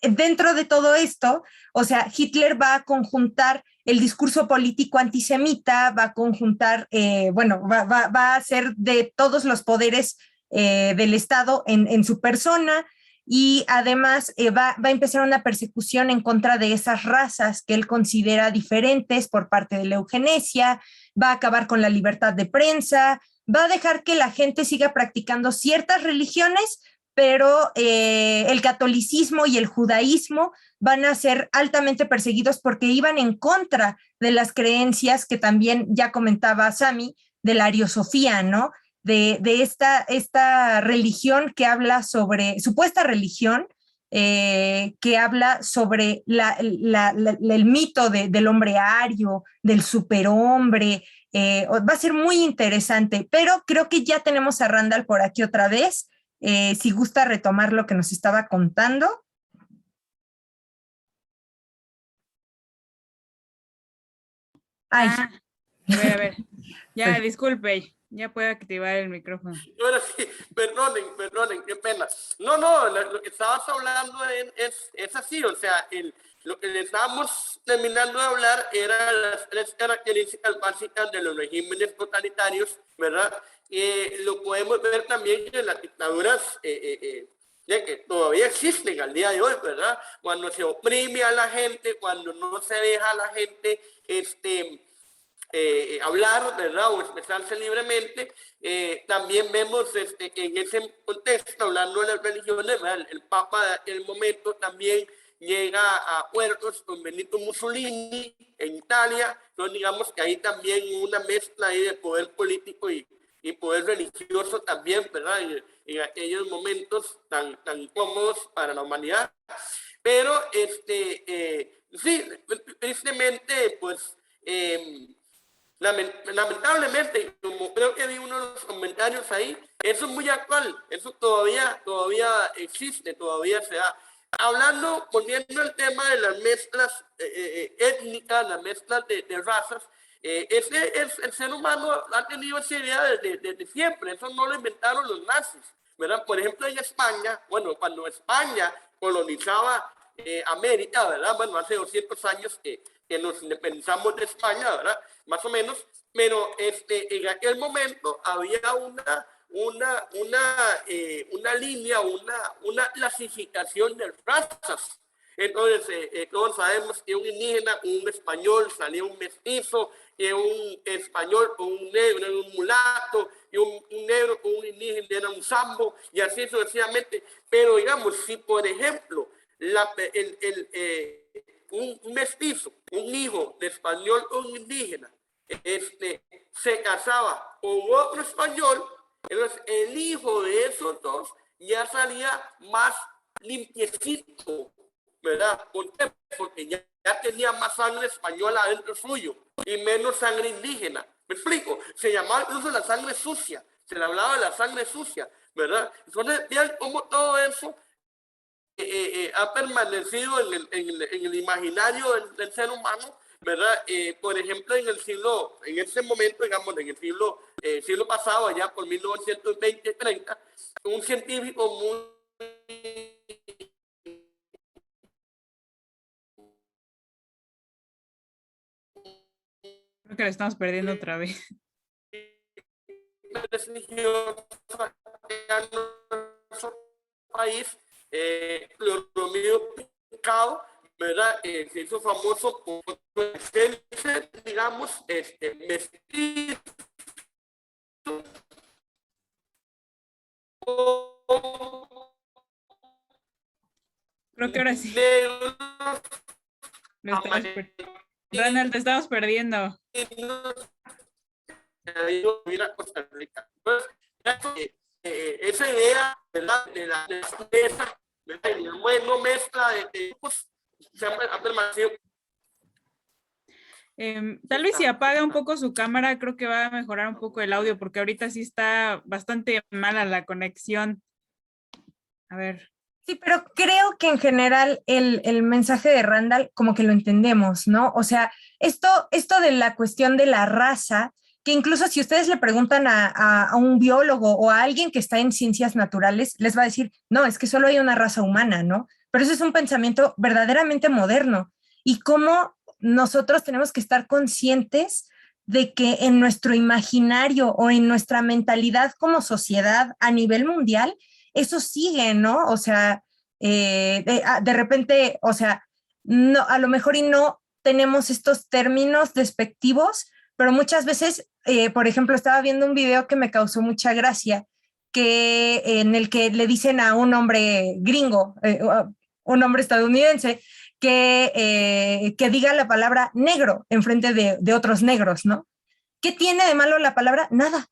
dentro de todo esto, o sea, Hitler va a conjuntar el discurso político antisemita, va a conjuntar, va a hacer de todos los poderes del Estado en su persona, y además va a empezar una persecución en contra de esas razas que él considera diferentes por parte de la eugenesia, va a acabar con la libertad de prensa, va a dejar que la gente siga practicando ciertas religiones, pero el catolicismo y el judaísmo van a ser altamente perseguidos porque iban en contra de las creencias que también ya comentaba Sami, de la ariosofía, ¿no? De esta religión que habla sobre, supuesta religión, que habla sobre el mito del hombre ario, del superhombre. Va a ser muy interesante, pero creo que ya tenemos a Randall por aquí otra vez. Si gusta retomar lo que nos estaba contando. Ay. A ver. Ya, disculpe, ya puedo activar el micrófono. Ahora sí, perdonen, qué pena. No, lo que estabas hablando es así, o sea, lo que le estábamos terminando de hablar era las 3 características básicas de los regímenes totalitarios, ¿verdad? Lo podemos ver también en las dictaduras que todavía existen al día de hoy, ¿verdad? Cuando se oprime a la gente, cuando no se deja a la gente hablar, ¿verdad? O expresarse libremente. También vemos en ese contexto, hablando de las religiones, ¿verdad? El Papa de aquel momento también llega a acuerdos con Benito Mussolini en Italia. Entonces digamos que ahí también una mezcla ahí de poder político y poder religioso también, ¿verdad? En aquellos momentos tan incómodos para la humanidad. Pero, sí, tristemente, pues, lamentablemente, como creo que vi uno de los comentarios ahí, eso es muy actual, eso todavía existe, todavía se da. Hablando, poniendo el tema de las mezclas étnicas, las mezclas de razas, el ser humano ha tenido esa idea desde siempre, eso no lo inventaron los nazis, ¿verdad? Por ejemplo, en España, bueno, cuando España colonizaba América, ¿verdad? Bueno, hace 200 años que nos independizamos de España, ¿verdad? Más o menos, pero en aquel momento había una línea, una clasificación de razas. Entonces, todos sabemos que un indígena, un español, salía un mestizo, que un español con un negro era un mulato, y un negro con un indígena era un sambo, y así sucesivamente. Pero digamos, si por ejemplo, un mestizo, un hijo de español o un indígena, se casaba con otro español, entonces el hijo de esos dos ya salía más limpiecito, ¿verdad? ¿Por qué? Porque ya tenía más sangre española adentro suyo y menos sangre indígena. ¿Me explico? Se llamaba incluso la sangre sucia, se le hablaba de la sangre sucia, ¿verdad? Entonces, vean cómo todo eso ha permanecido en el imaginario del ser humano, ¿verdad? Por ejemplo, en ese momento, digamos, en el siglo pasado, allá por 1920-30, un científico muy Creo que lo estamos perdiendo otra vez. prestigioso en nuestro país, Cloromiro Picado, ¿verdad? Se hizo famoso por ser, digamos, mestizo, Creo que ahora sí. negros, Lo estamos Ronald, te estamos perdiendo. Mira Costa Rica. Entonces, esa idea, ¿verdad? De la mesa, no mezcla de grupos, se ha permanecido. Tal vez si apaga un poco su cámara, creo que va a mejorar un poco el audio, porque ahorita sí está bastante mala la conexión. A ver. Sí, pero creo que en general el mensaje de Randall como que lo entendemos, ¿no? O sea, esto de la cuestión de la raza, que incluso si ustedes le preguntan a un biólogo o a alguien que está en ciencias naturales, les va a decir, no, es que solo hay una raza humana, ¿no? Pero ese es un pensamiento verdaderamente moderno y cómo nosotros tenemos que estar conscientes de que en nuestro imaginario o en nuestra mentalidad como sociedad a nivel mundial, eso sigue, ¿no? O sea, de repente, o sea, no, a lo mejor y no tenemos estos términos despectivos, pero muchas veces, por ejemplo, estaba viendo un video que me causó mucha gracia, en el que le dicen a un hombre gringo, un hombre estadounidense, que diga la palabra negro en frente de otros negros, ¿no? ¿Qué tiene de malo la palabra? Nada.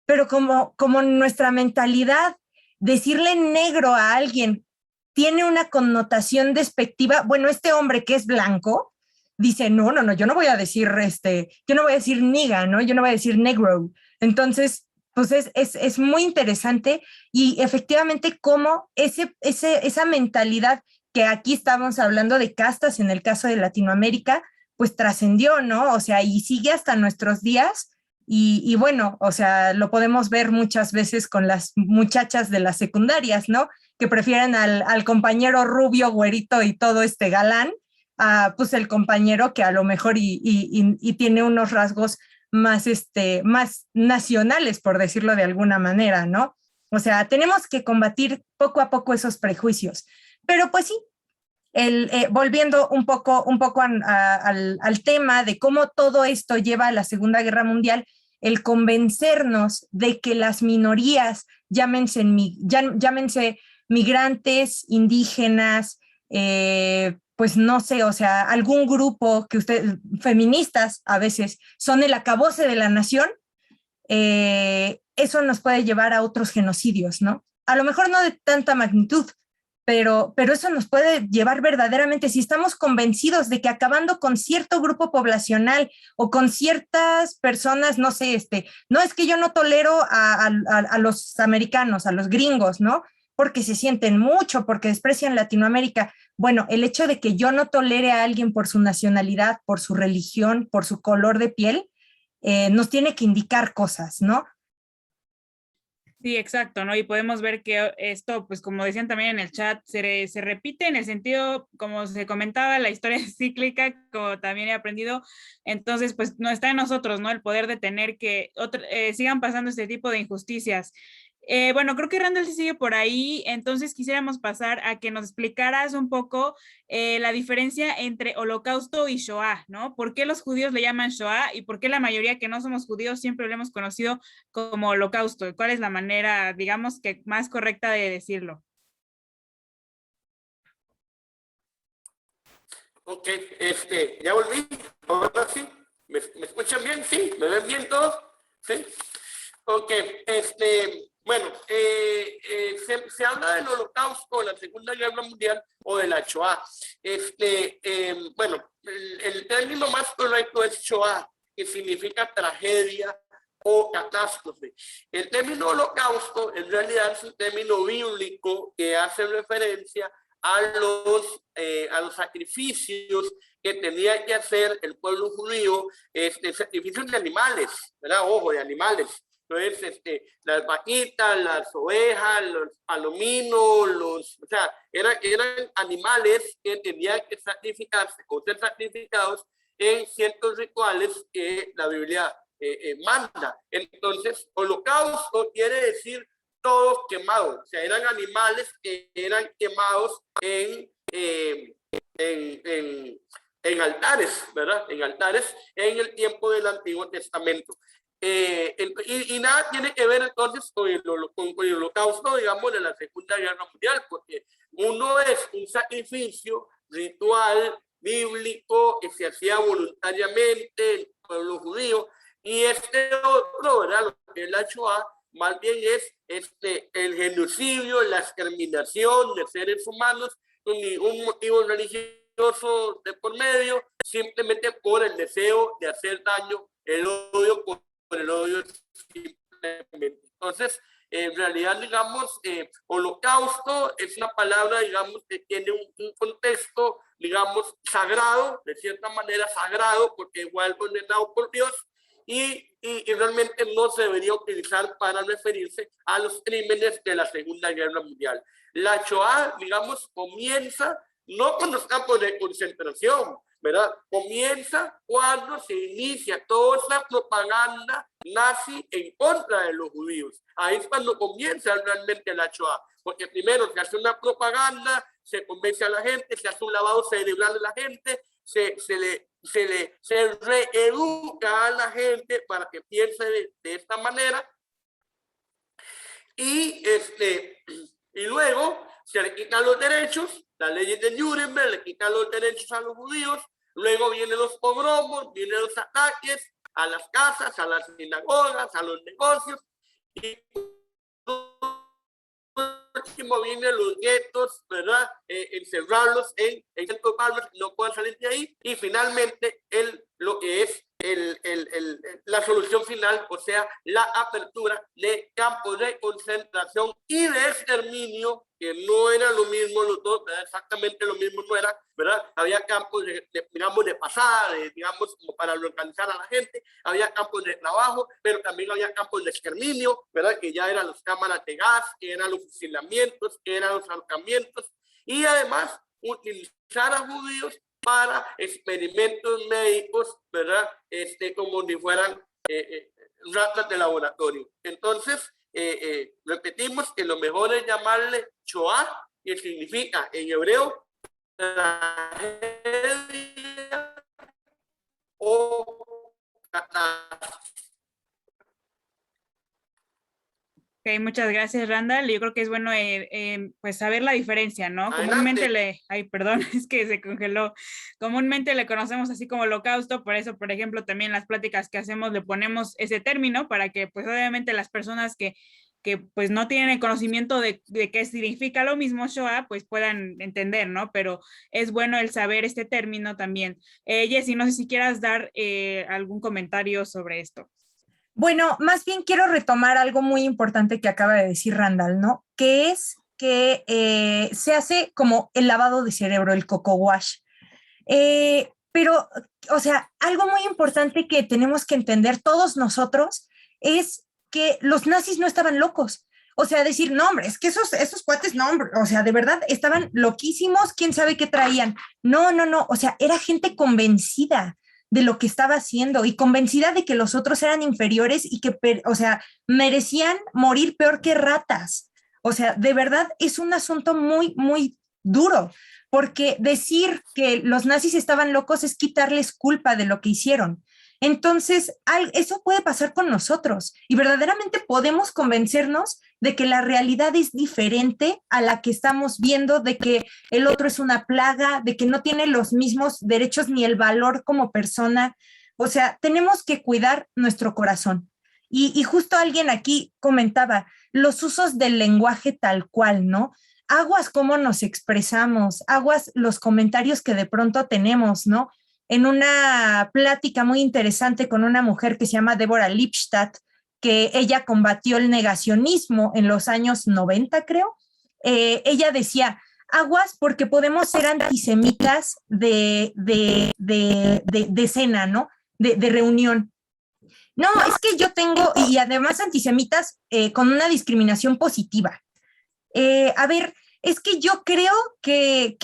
Pero como nuestra mentalidad, decirle negro a alguien tiene una connotación despectiva. Bueno, este hombre que es blanco dice, no, no, no, yo no voy a decir yo no voy a decir niga, ¿no? Yo no voy a decir negro. Entonces, pues es muy interesante y efectivamente cómo esa mentalidad que aquí estamos hablando de castas en el caso de Latinoamérica, pues trascendió, ¿no? O sea, y sigue hasta nuestros días. Y bueno, o sea, lo podemos ver muchas veces con las muchachas de las secundarias, ¿no? Que prefieren al compañero rubio, güerito y todo este galán, a pues el compañero que a lo mejor y tiene unos rasgos más, más nacionales, por decirlo de alguna manera, ¿no? O sea, tenemos que combatir poco a poco esos prejuicios. Pero pues sí, volviendo un poco al tema de cómo todo esto lleva a la Segunda Guerra Mundial, el convencernos de que las minorías, llámense migrantes, indígenas, pues no sé, o sea, algún grupo que feministas a veces, son el acabose de la nación, eso nos puede llevar a otros genocidios, ¿no? A lo mejor no de tanta magnitud, pero eso nos puede llevar verdaderamente, si estamos convencidos de que acabando con cierto grupo poblacional o con ciertas personas, no sé, no es que yo no tolero a los americanos, a los gringos, ¿no? Porque se sienten mucho, porque desprecian Latinoamérica. Bueno, el hecho de que yo no tolere a alguien por su nacionalidad, por su religión, por su color de piel, nos tiene que indicar cosas, ¿no? Sí, exacto, ¿no? Y podemos ver que esto, pues como decían también en el chat, se repite en el sentido, como se comentaba, la historia es cíclica, como también he aprendido. Entonces, pues no está en nosotros, ¿no? El poder detener que sigan pasando este tipo de injusticias. Bueno, creo que Randall sí sigue por ahí, entonces quisiéramos pasar a que nos explicaras un poco la diferencia entre Holocausto y Shoah, ¿no? ¿Por qué los judíos le llaman Shoah y por qué la mayoría que no somos judíos siempre lo hemos conocido como Holocausto? ¿Cuál es la manera, digamos, que más correcta de decirlo? Ok, ya volví, ahora sí, ¿me escuchan bien? ¿Sí? ¿Me ven bien todos? ¿Sí? Ok, bueno, se habla del Holocausto, de la Segunda Guerra Mundial o de la Shoah. Bueno, el término más correcto es Shoah, que significa tragedia o catástrofe. El término Holocausto en realidad es un término bíblico que hace referencia a los sacrificios que tenía que hacer el pueblo judío sacrificios de animales, ¿verdad? Ojo, de animales. Entonces, las vaquitas, las ovejas, los palominos, o sea, eran animales que tenían que sacrificarse o ser sacrificados en ciertos rituales que la Biblia manda. Entonces, holocausto quiere decir todos quemados, o sea, eran animales que eran quemados en altares, ¿verdad? En altares en el tiempo del Antiguo Testamento. Y nada tiene que ver entonces con el holocausto, digamos, de la Segunda Guerra Mundial, porque uno es un sacrificio ritual bíblico que se hacía voluntariamente el pueblo judío, y este otro, ¿verdad? Lo que es la Shoah, más bien es el genocidio, la exterminación de seres humanos sin ningún motivo religioso de por medio, simplemente por el deseo de hacer daño, el odio por el odio simplemente. Entonces, en realidad, digamos, holocausto es una palabra, digamos, que tiene un contexto, digamos, sagrado, de cierta manera sagrado, porque igual ordenado por Dios, y realmente no se debería utilizar para referirse a los crímenes de la Segunda Guerra Mundial. La Shoah, digamos, comienza no con los campos de concentración, ¿verdad? Comienza cuando se inicia toda esa propaganda nazi en contra de los judíos. Ahí es cuando comienza realmente la Shoah, porque primero se hace una propaganda, se convence a la gente, se hace un lavado cerebral de la gente, se reeduca a la gente para que piense de esta manera, y luego se le quitan los derechos, las leyes de Nuremberg le quitan los derechos a los judíos, luego vienen los pogromos, vienen los ataques a las casas, a las sinagogas, a los negocios, y último vienen los guetos, ¿verdad? Encerrarlos en centros barrios, no pueden salir de ahí, y finalmente lo que es la solución final, o sea, la apertura de campos de concentración y de exterminio, que no era lo mismo los dos, ¿verdad? Exactamente lo mismo no era, ¿verdad? Había campos, digamos, de pasada, digamos, como para organizar a la gente, había campos de trabajo, pero también había campos de exterminio, ¿verdad? Que ya eran las cámaras de gas, que eran los fusilamientos, que eran los ahorcamientos, y además utilizar a judíos para experimentos médicos, ¿verdad? Como si fueran ratas de laboratorio. Entonces, repetimos que lo mejor es llamarle Shoah, que significa en hebreo tragedia o catástrofe. Ok, muchas gracias, Randall. Yo creo que es bueno pues saber la diferencia, ¿no? Adelante. Comúnmente ay, perdón, es que se congeló. Comúnmente le conocemos así como holocausto, por eso, por ejemplo, también las pláticas que hacemos le ponemos ese término para que, pues, obviamente las personas que pues no tienen el conocimiento de qué significa lo mismo Shoah, pues puedan entender, ¿no? Pero es bueno el saber este término también. Jessy, no sé si quieras dar algún comentario sobre esto. Bueno, más bien quiero retomar algo muy importante que acaba de decir Randall, ¿no? Que es que se hace como el lavado de cerebro, el coco wash. Pero, o sea, algo muy importante que tenemos que entender todos nosotros es que los nazis no estaban locos. O sea, decir, no, hombre, es que esos cuates, no, hombre, o sea, de verdad estaban loquísimos, quién sabe qué traían. No, o sea, era gente convencida de lo que estaba haciendo y convencida de que los otros eran inferiores y que, o sea, merecían morir peor que ratas. O sea, de verdad es un asunto muy, muy duro, porque decir que los nazis estaban locos es quitarles culpa de lo que hicieron. Entonces, eso puede pasar con nosotros y verdaderamente podemos convencernos de que la realidad es diferente a la que estamos viendo, de que el otro es una plaga, de que no tiene los mismos derechos ni el valor como persona. O sea, tenemos que cuidar nuestro corazón. Y justo alguien aquí comentaba los usos del lenguaje tal cual, ¿no? Aguas cómo nos expresamos, aguas los comentarios que de pronto tenemos, ¿no? En una plática muy interesante con una mujer que se llama Deborah Lipstadt, que ella combatió el negacionismo en los años 90, creo, ella decía, aguas porque podemos ser antisemitas de cena, ¿no? De reunión. No, es que yo tengo, y además antisemitas con una discriminación positiva. A ver, es que yo creo que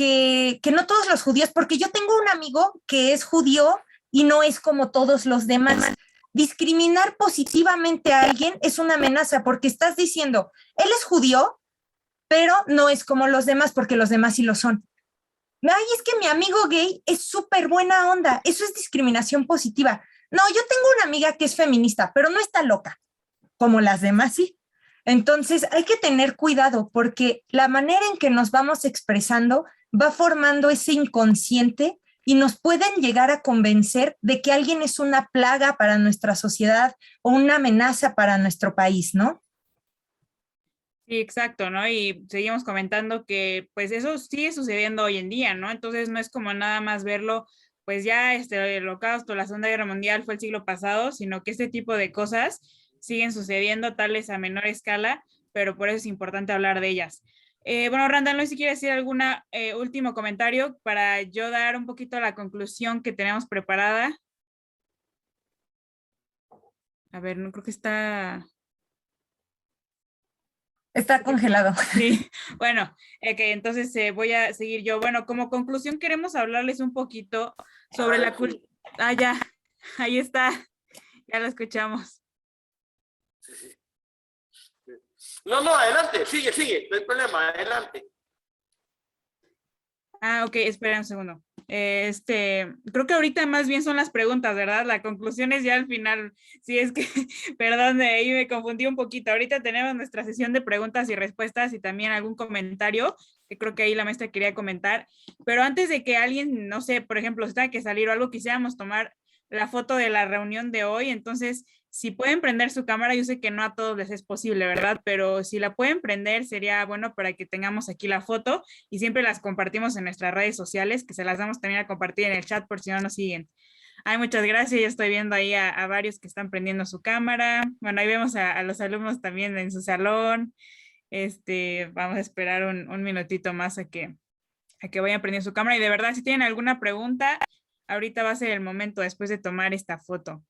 no todos los judíos, porque yo tengo un amigo que es judío y no es como todos los demás. Discriminar positivamente a alguien es una amenaza porque estás diciendo, él es judío, pero no es como los demás porque los demás sí lo son. Ay, es que mi amigo gay es súper buena onda. Eso es discriminación positiva. No, yo tengo una amiga que es feminista, pero no está loca, como las demás, sí. Entonces hay que tener cuidado porque la manera en que nos vamos expresando va formando ese inconsciente y nos pueden llegar a convencer de que alguien es una plaga para nuestra sociedad o una amenaza para nuestro país, ¿no? Sí, exacto, ¿no? Y seguimos comentando que pues eso sigue sucediendo hoy en día, ¿no? Entonces no es como nada más verlo, pues ya el Holocausto, la Segunda Guerra Mundial fue el siglo pasado, sino que este tipo de cosas siguen sucediendo, tal vez a menor escala, pero por eso es importante hablar de ellas. Bueno, Randall, no sé si quieres decir algún último comentario para yo dar un poquito la conclusión que tenemos preparada. A ver, no creo que está... Está congelado. Sí, bueno, entonces voy a seguir yo. Bueno, como conclusión queremos hablarles un poquito sobre la cultura. Ah, ya, ahí está, ya lo escuchamos. No, adelante, sigue, no hay problema, adelante. Ah, ok, espera un segundo. Creo que ahorita más bien son las preguntas, ¿verdad? La conclusión es ya al final. Sí, es que, perdón, ahí me confundí un poquito. Ahorita tenemos nuestra sesión de preguntas y respuestas y también algún comentario, que creo que ahí la maestra quería comentar. Pero antes de que alguien, no sé, por ejemplo, si tenga que salir o algo, quisiéramos tomar la foto de la reunión de hoy. Entonces, si pueden prender su cámara, yo sé que no a todos les es posible, ¿verdad? Pero si la pueden prender, sería bueno para que tengamos aquí la foto y siempre las compartimos en nuestras redes sociales, que se las damos también a compartir en el chat por si no nos siguen. Ay, muchas gracias. Ya estoy viendo ahí a varios que están prendiendo su cámara. Bueno, ahí vemos a los alumnos también en su salón. Vamos a esperar un minutito más a que vayan prendiendo su cámara. Y de verdad, si tienen alguna pregunta, ahorita va a ser el momento después de tomar esta foto.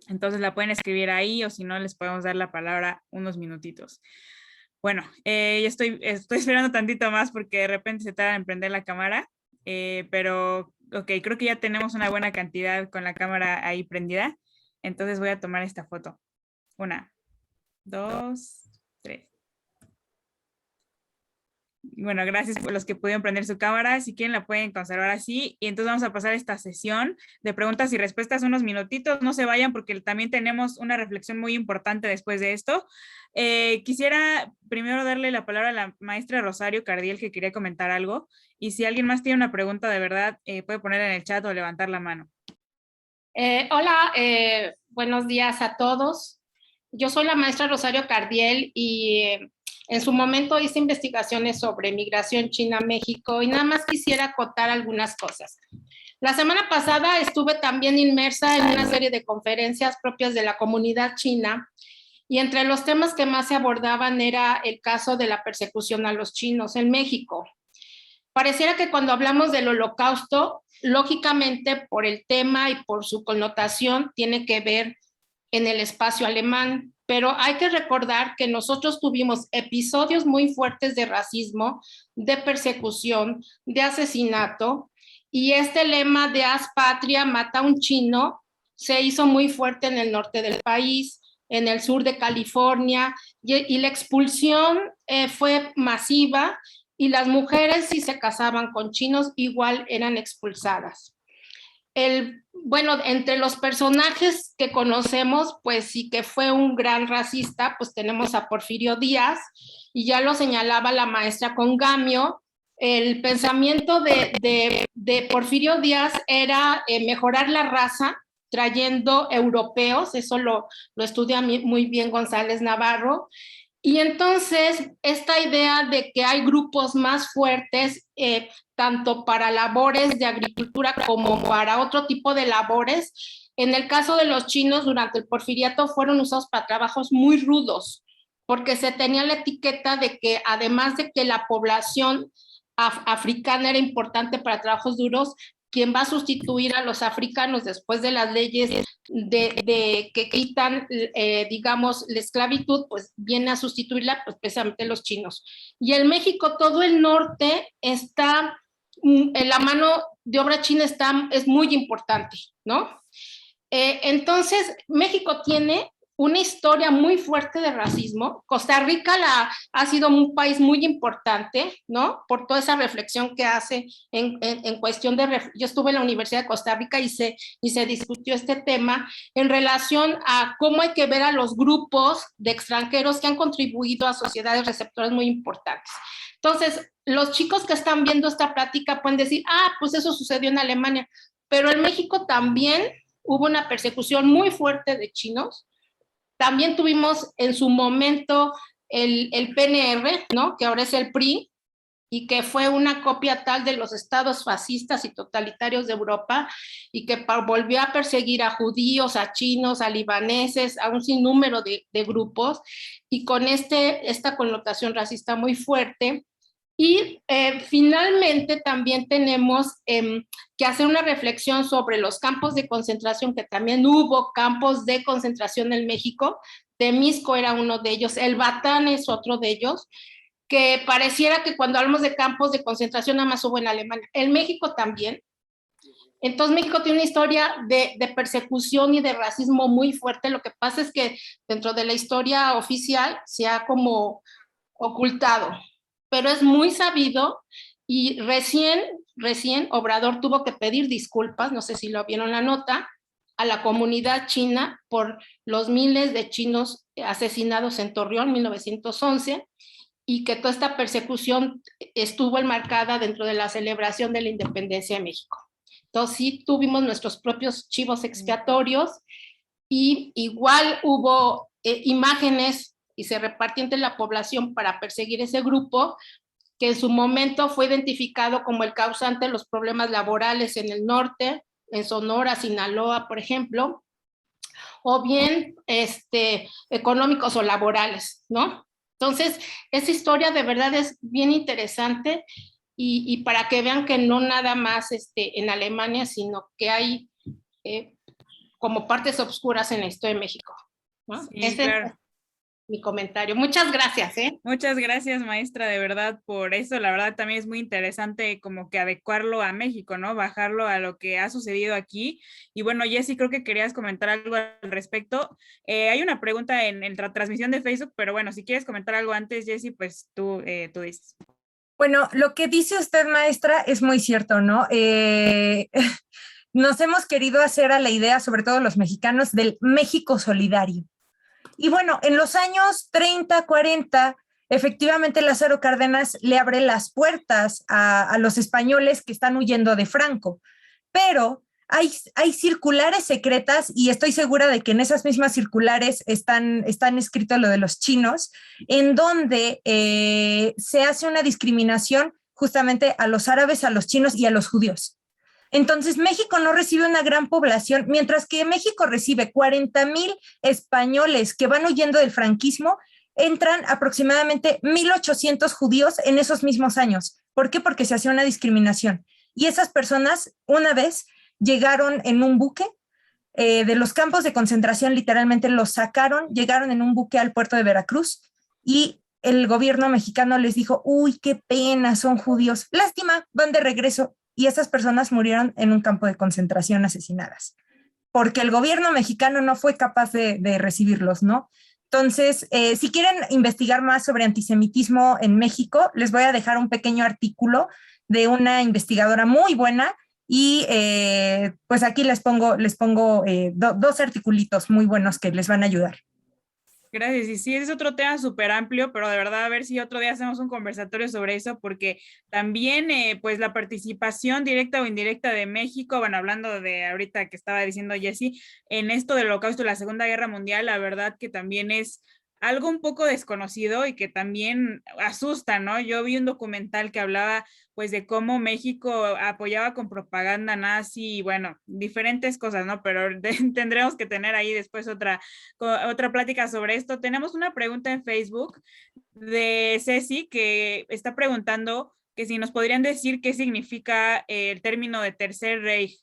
Entonces la pueden escribir ahí o si no, les podemos dar la palabra unos minutitos. Bueno, ya estoy esperando tantito más porque de repente se tarda en prender la cámara, pero ok, creo que ya tenemos una buena cantidad con la cámara ahí prendida. Entonces voy a tomar esta foto. 1, 2, 3. Bueno, gracias por los que pudieron prender su cámara. Si quieren, la pueden conservar así. Y entonces vamos a pasar esta sesión de preguntas y respuestas unos minutitos. No se vayan porque también tenemos una reflexión muy importante después de esto. Quisiera primero darle la palabra a la maestra Rosario Cardiel, que quería comentar algo. Y si alguien más tiene una pregunta de verdad, puede ponerla en el chat o levantar la mano. Hola, buenos días a todos. Yo soy la maestra Rosario Cardiel y en su momento hice investigaciones sobre migración China-México y nada más quisiera acotar algunas cosas. La semana pasada estuve también inmersa en una serie de conferencias propias de la comunidad china y entre los temas que más se abordaban era el caso de la persecución a los chinos en México. Pareciera que cuando hablamos del Holocausto, lógicamente por el tema y por su connotación tiene que ver en el espacio alemán, pero hay que recordar que nosotros tuvimos episodios muy fuertes de racismo, de persecución, de asesinato, y este lema de haz patria, mata a un chino se hizo muy fuerte en el norte del país, en el sur de California, y la expulsión fue masiva, y las mujeres, si se casaban con chinos, igual eran expulsadas. Bueno, entre los personajes que conocemos, pues sí que fue un gran racista, pues tenemos a Porfirio Díaz, y ya lo señalaba la maestra Congamio, el pensamiento de Porfirio Díaz era mejorar la raza, trayendo europeos, eso lo estudia muy bien González Navarro, y entonces esta idea de que hay grupos más fuertes, tanto para labores de agricultura como para otro tipo de labores, en el caso de los chinos durante el porfiriato fueron usados para trabajos muy rudos, porque se tenía la etiqueta de que además de que la población africana era importante para trabajos duros, quien va a sustituir a los africanos después de las leyes que quitan, digamos, la esclavitud, pues viene a sustituirla pues, precisamente los chinos. Y en México todo el norte está, la mano de obra china es muy importante, ¿no? Entonces, México tiene una historia muy fuerte de racismo. Costa Rica ha sido un país muy importante, ¿no? Por toda esa reflexión que hace en cuestión de... Yo estuve en la Universidad de Costa Rica y se discutió este tema en relación a cómo hay que ver a los grupos de extranjeros que han contribuido a sociedades receptoras muy importantes. Entonces, los chicos que están viendo esta plática pueden decir, pues eso sucedió en Alemania, pero en México también hubo una persecución muy fuerte de chinos. También tuvimos en su momento el PNR, ¿no? Que ahora es el PRI, y que fue una copia tal de los estados fascistas y totalitarios de Europa, y que volvió a perseguir a judíos, a chinos, a libaneses, a un sinnúmero de grupos, y con esta connotación racista muy fuerte. Y finalmente también tenemos que hacer una reflexión sobre los campos de concentración, que también hubo campos de concentración en México. Temisco era uno de ellos, el Batán es otro de ellos, que pareciera que cuando hablamos de campos de concentración nada más hubo en Alemania. En México también. Entonces México tiene una historia de persecución y de racismo muy fuerte. Lo que pasa es que dentro de la historia oficial se ha como ocultado, pero es muy sabido, y recién Obrador tuvo que pedir disculpas, no sé si lo vieron la nota, a la comunidad china por los miles de chinos asesinados en Torreón en 1911, y que toda esta persecución estuvo enmarcada dentro de la celebración de la independencia de México. Entonces sí tuvimos nuestros propios chivos expiatorios, y igual hubo imágenes y se repartió entre la población para perseguir ese grupo, que en su momento fue identificado como el causante de los problemas laborales en el norte, en Sonora, Sinaloa, por ejemplo, o bien económicos o laborales, ¿no? Entonces, esa historia de verdad es bien interesante, y para que vean que no nada más en Alemania, sino que hay como partes oscuras en la historia de México, ¿no? Sí, claro. Mi comentario. Muchas gracias, ¿eh? Muchas gracias, maestra, de verdad, por eso. La verdad también es muy interesante como que adecuarlo a México, ¿no? Bajarlo a lo que ha sucedido aquí. Y bueno, Jessy, creo que querías comentar algo al respecto. Hay una pregunta en la transmisión de Facebook, pero bueno, si quieres comentar algo antes, Jessy, pues tú dices. Bueno, lo que dice usted, maestra, es muy cierto, ¿no? Nos hemos querido hacer a la idea, sobre todo los mexicanos, del México solidario. Y bueno, en los años 30, 40, efectivamente Lázaro Cárdenas le abre las puertas a los españoles que están huyendo de Franco, pero hay circulares secretas, y estoy segura de que en esas mismas circulares están escrito lo de los chinos, en donde se hace una discriminación justamente a los árabes, a los chinos y a los judíos. Entonces, México no recibe una gran población, mientras que México recibe 40,000 españoles que van huyendo del franquismo. Entran aproximadamente 1,800 judíos en esos mismos años. ¿Por qué? Porque se hacía una discriminación. Y esas personas, una vez, llegaron en un buque de los campos de concentración, literalmente los sacaron, llegaron en un buque al puerto de Veracruz, y el gobierno mexicano les dijo, uy, qué pena, son judíos, lástima, van de regreso. Y esas personas murieron en un campo de concentración asesinadas, porque el gobierno mexicano no fue capaz de recibirlos, ¿no? Entonces, si quieren investigar más sobre antisemitismo en México, les voy a dejar un pequeño artículo de una investigadora muy buena, y pues aquí les pongo dos articulitos muy buenos que les van a ayudar. Gracias. Y sí, es otro tema súper amplio, pero de verdad a ver si otro día hacemos un conversatorio sobre eso, porque también pues la participación directa o indirecta de México, bueno, hablando de ahorita que estaba diciendo Jessy, en esto del Holocausto y la Segunda Guerra Mundial, la verdad que también es algo un poco desconocido y que también asusta, ¿no? Yo vi un documental que hablaba pues de cómo México apoyaba con propaganda nazi y bueno, diferentes cosas, ¿no? Pero tendremos que tener ahí después otra plática sobre esto. Tenemos una pregunta en Facebook de Ceci que está preguntando que si nos podrían decir qué significa el término de Tercer Reich.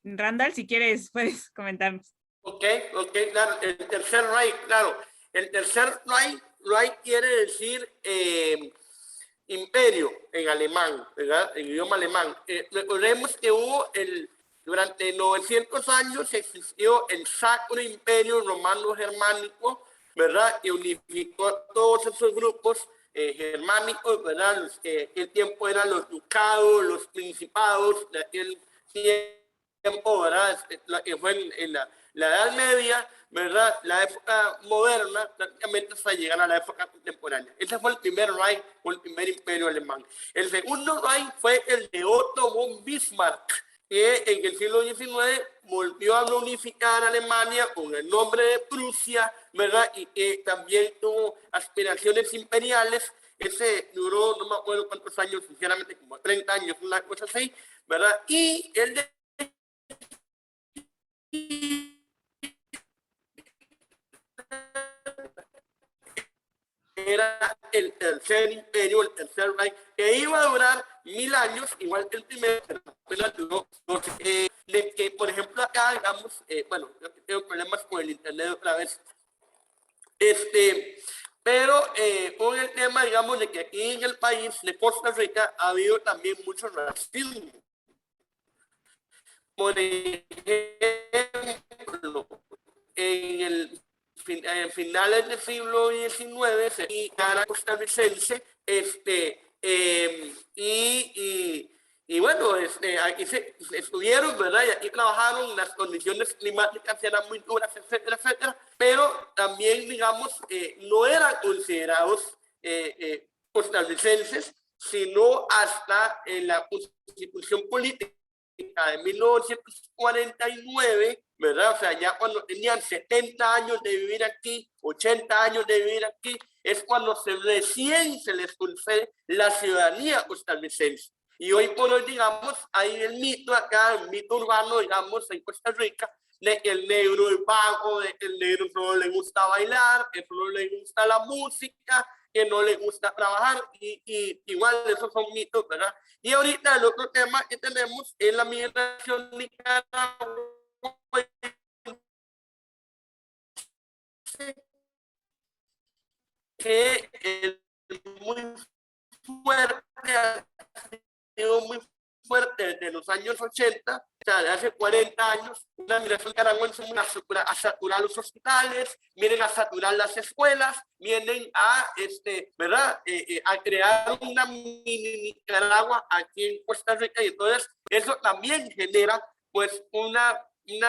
Randall, si quieres, puedes comentarnos. Ok, claro, el Tercer Reich, claro. El Tercer Reich quiere decir imperio en alemán, ¿verdad? En idioma alemán. Recordemos que durante 900 años existió el Sacro Imperio Romano Germánico, ¿verdad? Que unificó a todos esos grupos germánicos, ¿verdad? Los que en aquel tiempo eran los ducados, los principados de aquel tiempo, ¿verdad? Que fue en la Edad Media, ¿verdad? La época moderna, prácticamente hasta llegar a la época contemporánea. Ese fue el primer Reich, o el primer imperio alemán. El segundo Reich fue el de Otto von Bismarck, que en el siglo XIX volvió a unificar a Alemania con el nombre de Prusia, ¿verdad? Y que también tuvo aspiraciones imperiales. Ese duró, no me acuerdo cuántos años, sinceramente, como 30 años, una cosa así, ¿verdad? Y el de era el tercer imperio, el tercer Reich, que iba a durar 1000 años, igual que el primero, pero apenas duró 12. De que, por ejemplo, acá, digamos, bueno, yo tengo problemas con el internet otra vez, pero con el tema, digamos, de que aquí en el país de Costa Rica ha habido también mucho racismo. Por ejemplo, en finales del siglo XIX se era costarricense, y bueno, aquí se estuvieron, ¿verdad? Y aquí trabajaron, las condiciones climáticas eran muy duras, etcétera, etcétera, pero también, digamos, no eran considerados costarricenses, sino hasta en la Constitución política de 1949, ¿verdad? O sea, ya cuando tenían 70 años de vivir aquí, 80 años de vivir aquí, es cuando recién se les concede la ciudadanía costarricense. Y hoy por hoy, digamos, hay el mito acá, el mito urbano, digamos, en Costa Rica, de que el negro es vago, de que el negro solo le gusta bailar, que solo le gusta la música, que no le gusta trabajar, y igual esos son mitos, ¿verdad? Y ahorita el otro tema que tenemos es la migración nicaragüense, que es muy fuerte, ha sido muy fuerte desde los años 80, o sea, de hace 40 años, una migración nicaragüense a saturar los hospitales, vienen a saturar las escuelas, vienen a, ¿verdad? A crear una mini Nicaragua aquí en Costa Rica, y entonces eso también genera pues una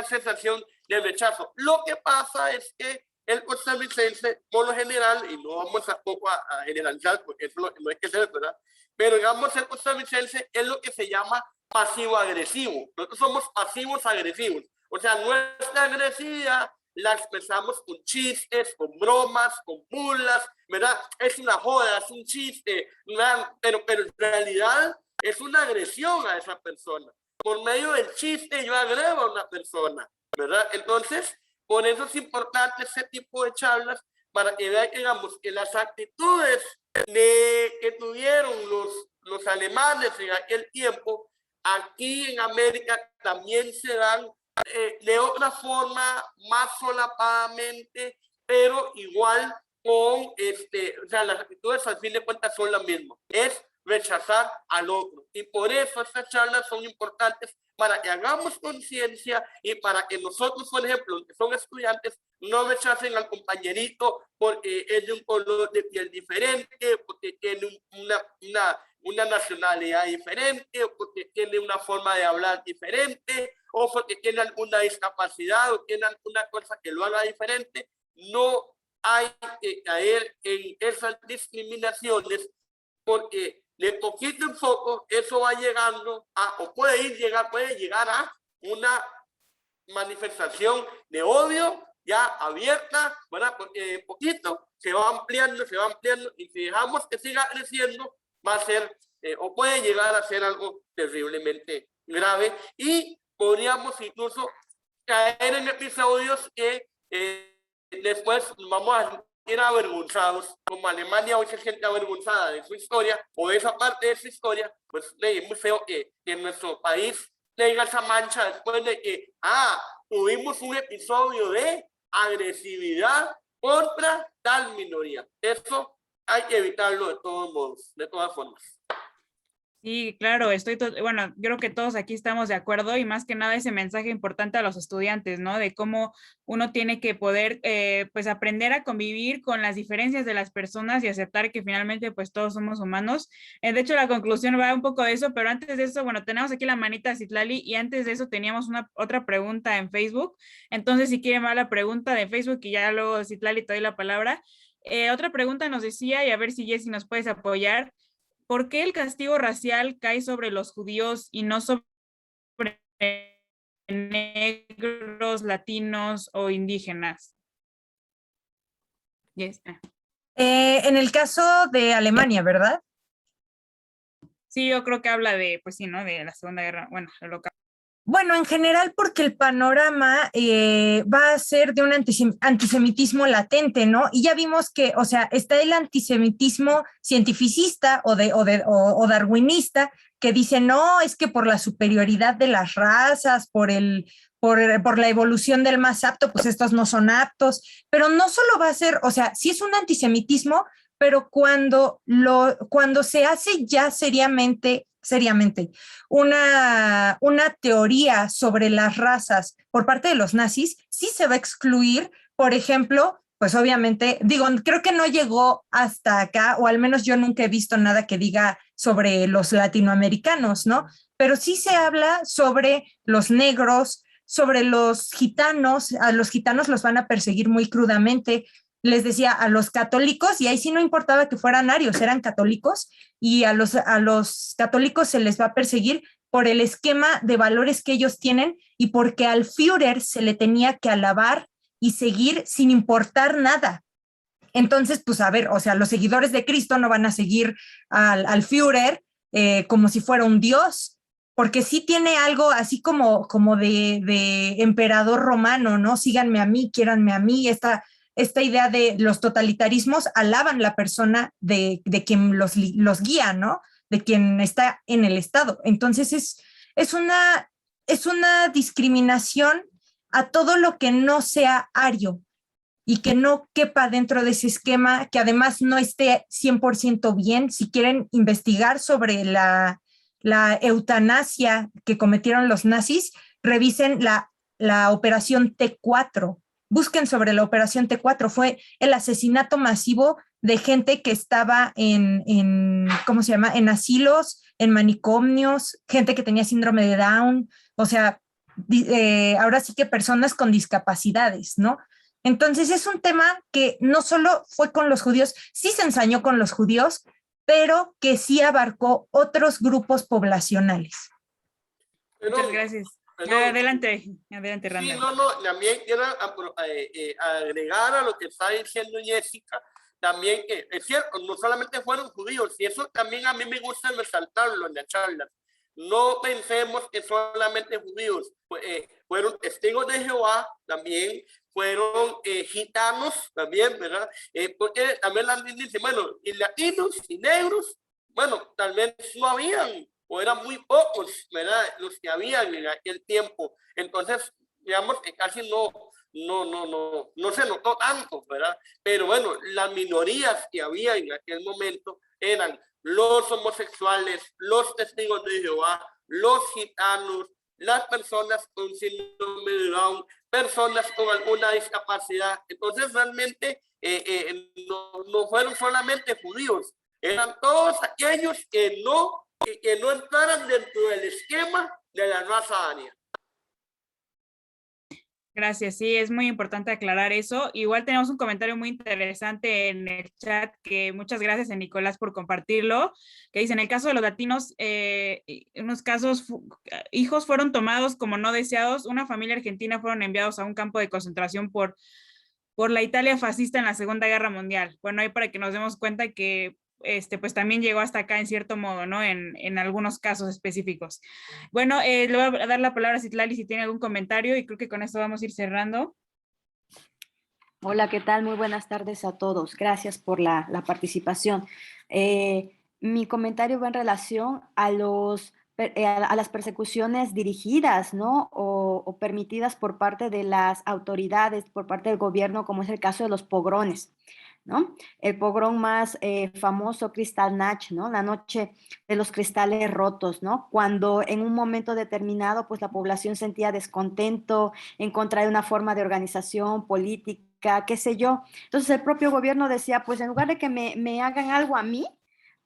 sensación de rechazo. Lo que pasa es que el costarricense, por lo general, y no vamos tampoco a generalizar, porque eso no hay que ser, ¿verdad? Pero digamos, el costarricense es lo que se llama pasivo-agresivo. Nosotros somos pasivos-agresivos. O sea, nuestra agresividad la expresamos con chistes, con bromas, con burlas, ¿verdad? Es una joda, es un chiste, ¿verdad? Pero en realidad es una agresión a esa persona. Por medio del chiste yo agrego a una persona, ¿verdad? Entonces, por eso es importante ese tipo de charlas, para que vean, digamos, que las actitudes que tuvieron los alemanes en aquel tiempo, aquí en América también se dan de otra forma, más solapadamente, pero igual con, o sea, las actitudes al fin de cuentas son las mismas, es rechazar al otro. Y por eso estas charlas son importantes, para que hagamos conciencia y para que nosotros, por ejemplo, que son estudiantes, no rechacen al compañerito porque es de un color de piel diferente, porque tiene una nacionalidad diferente, o porque tiene una forma de hablar diferente, o porque tiene alguna discapacidad, o tiene alguna cosa que lo haga diferente. No hay que caer en esas discriminaciones, porque de poquito en poco eso va llegando a, o puede llegar a una manifestación de odio ya abierta, ¿verdad? Porque de poquito se va ampliando, y si dejamos que siga creciendo, va a ser, o puede llegar a ser algo terriblemente grave, y podríamos incluso caer en episodios que después vamos a sentir avergonzados, como Alemania hoy se siente avergonzada de su historia o de esa parte de su historia, pues es muy feo que en nuestro país tenga esa mancha después de que, tuvimos un episodio de agresividad contra tal minoría. Eso hay que evitarlo de todos modos, de todas formas. Sí, claro, bueno, creo que todos aquí estamos de acuerdo y más que nada ese mensaje importante a los estudiantes, ¿no? De cómo uno tiene que poder, pues, aprender a convivir con las diferencias de las personas y aceptar que finalmente, pues, todos somos humanos. De hecho, la conclusión va un poco de eso, pero antes de eso, bueno, tenemos aquí la manita de Citlali y antes de eso teníamos otra pregunta en Facebook. Entonces, si quieren, va la pregunta de Facebook y ya luego, Citlali, te doy la palabra. Otra pregunta nos decía, y a ver si Jessy nos puedes apoyar. ¿Por qué el castigo racial cae sobre los judíos y no sobre negros, latinos o indígenas? Yes. En el caso de Alemania, ¿verdad? Sí, yo creo que habla de, pues sí, ¿no? De la Segunda Guerra, bueno, el Holocausto. Bueno, en general porque el panorama va a ser de un antisemitismo latente, ¿no? Y ya vimos que, o sea, está el antisemitismo cientificista o darwinista que dice, no, es que por la superioridad de las razas, por la evolución del más apto, pues estos no son aptos, pero no solo va a ser, o sea, sí es un antisemitismo, pero cuando se hace ya seriamente una teoría sobre las razas por parte de los nazis, sí se va a excluir, por ejemplo, pues obviamente, digo, creo que no llegó hasta acá, o al menos yo nunca he visto nada que diga sobre los latinoamericanos, ¿no? Pero sí se habla sobre los negros, sobre los gitanos, a los gitanos los van a perseguir muy crudamente, les decía a los católicos, y ahí sí no importaba que fueran arios, eran católicos, y a los católicos se les va a perseguir por el esquema de valores que ellos tienen y porque al Führer se le tenía que alabar y seguir sin importar nada. Entonces, pues a ver, o sea, los seguidores de Cristo no van a seguir al Führer como si fuera un dios, porque sí tiene algo así como de emperador romano, ¿no? Síganme a mí, quiéranme a mí, esta idea de los totalitarismos alaban la persona de quien los guía, ¿no? De quien está en el Estado. Entonces es una discriminación a todo lo que no sea ario y que no quepa dentro de ese esquema, que además no esté 100% bien. Si quieren investigar sobre la eutanasia que cometieron los nazis, revisen la operación T4. Busquen sobre la operación T4, fue el asesinato masivo de gente que estaba ¿cómo se llama? En asilos, en manicomios, gente que tenía síndrome de Down, o sea, ahora sí que personas con discapacidades, ¿no? Entonces es un tema que no solo fue con los judíos, sí se ensañó con los judíos, pero que sí abarcó otros grupos poblacionales. Muchas gracias. Adelante, Randall. Sí, también quiero agregar a lo que está diciendo Jessica, también que es cierto, no solamente fueron judíos, y eso también a mí me gusta resaltarlo en la charla. No pensemos que solamente judíos, fueron testigos de Jehová, también fueron gitanos, también, ¿verdad? Porque también la dice, bueno, y latinos y negros, bueno, tal vez no habían, o eran muy pocos, ¿verdad? Los que habían en aquel tiempo. Entonces, digamos que casi no se notó tanto, ¿verdad? Pero bueno, las minorías que había en aquel momento eran los homosexuales, los testigos de Jehová, los gitanos, las personas con síndrome de Down, personas con alguna discapacidad. Entonces, realmente no fueron solamente judíos, eran todos aquellos que no entraran dentro del esquema de la raza aria. Gracias, sí, es muy importante aclarar eso. Igual tenemos un comentario muy interesante en el chat, que muchas gracias a Nicolás por compartirlo, que dice, en el caso de los latinos, en unos casos, hijos fueron tomados como no deseados, una familia argentina fueron enviados a un campo de concentración por la Italia fascista en la Segunda Guerra Mundial. Bueno, ahí para que nos demos cuenta que pues también llegó hasta acá en cierto modo, ¿no? En algunos casos específicos. Bueno, le voy a dar la palabra a Citlali si tiene algún comentario y creo que con esto vamos a ir cerrando. Hola, ¿qué tal? Muy buenas tardes a todos. Gracias por la participación. Mi comentario va en relación a a las persecuciones dirigidas, ¿no? O permitidas por parte de las autoridades, por parte del gobierno, como es el caso de los pogrones, ¿no? El pogrón más famoso, Kristallnacht, ¿no? La noche de los cristales rotos, ¿no? Cuando en un momento determinado, pues la población sentía descontento en contra de una forma de organización política, qué sé yo. Entonces el propio gobierno decía, pues en lugar de que me hagan algo a mí,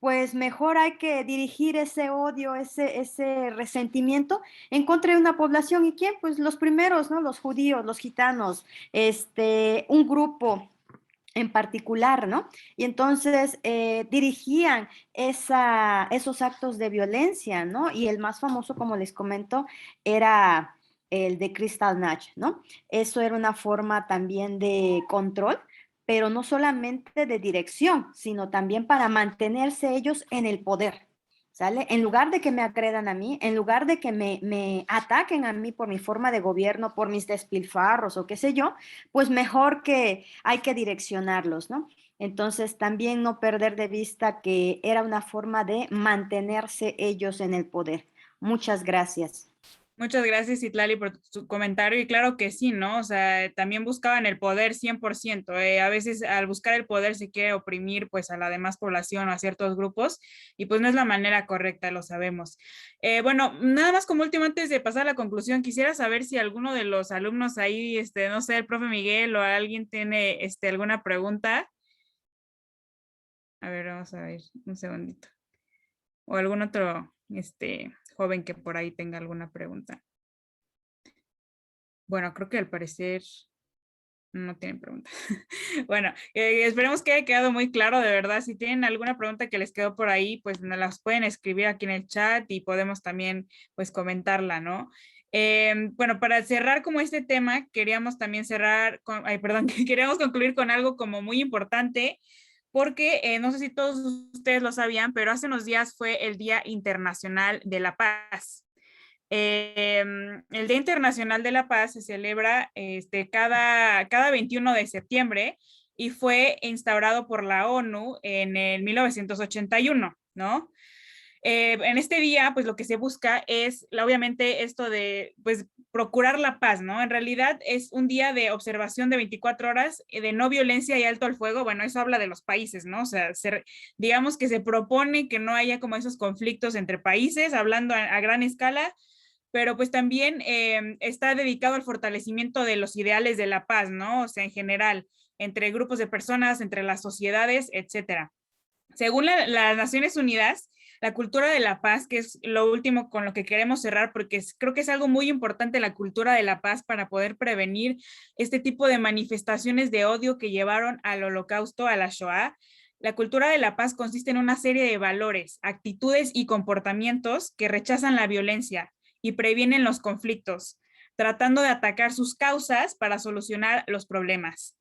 pues mejor hay que dirigir ese odio, ese resentimiento en contra de una población. ¿Y quién? Pues los primeros, ¿no? Los judíos, los gitanos, un grupo en particular, ¿no? Y entonces dirigían esos actos de violencia, ¿no? Y el más famoso, como les comento, era el de Kristallnacht, ¿no? Eso era una forma también de control, pero no solamente de dirección, sino también para mantenerse ellos en el poder. ¿Sale? En lugar de que me agredan a mí, en lugar de que me ataquen a mí por mi forma de gobierno, por mis despilfarros o qué sé yo, pues mejor que hay que direccionarlos, ¿no? Entonces, también no perder de vista que era una forma de mantenerse ellos en el poder. Muchas gracias. Muchas gracias, Itlali, por tu comentario. Y claro que sí, ¿no? O sea, también buscaban el poder 100%. A veces al buscar el poder se quiere oprimir pues a la demás población o a ciertos grupos y pues no es la manera correcta, lo sabemos. Bueno, nada más como último, antes de pasar a la conclusión, quisiera saber si alguno de los alumnos ahí, no sé, el profe Miguel o alguien tiene alguna pregunta. A ver, vamos a ver, un segundito. O algún otro joven que por ahí tenga alguna pregunta. Bueno, creo que al parecer no tienen pregunta. Bueno, esperemos que haya quedado muy claro, de verdad. Si tienen alguna pregunta que les quedó por ahí, pues nos las pueden escribir aquí en el chat y podemos también pues comentarla, ¿no? Bueno, para cerrar como este tema, queríamos también cerrar con, ay, perdón, queríamos concluir con algo como muy importante, porque no sé si todos ustedes lo sabían, pero hace unos días fue el Día Internacional de la Paz. El Día Internacional de la Paz se celebra cada 21 de septiembre y fue instaurado por la ONU en el 1981, ¿no? En este día, pues lo que se busca es, obviamente, esto de, pues, procurar la paz, ¿no? En realidad es un día de observación de 24 horas de no violencia y alto al fuego. Bueno, eso habla de los países, ¿no? O sea, digamos que se propone que no haya como esos conflictos entre países, hablando a gran escala, pero pues también está dedicado al fortalecimiento de los ideales de la paz, ¿no? O sea, en general, entre grupos de personas, entre las sociedades, etcétera. Según las Naciones Unidas, la cultura de la paz, que es lo último con lo que queremos cerrar, porque creo que es algo muy importante la cultura de la paz para poder prevenir este tipo de manifestaciones de odio que llevaron al Holocausto, a la Shoah. La cultura de la paz consiste en una serie de valores, actitudes y comportamientos que rechazan la violencia y previenen los conflictos, tratando de atacar sus causas para solucionar los problemas.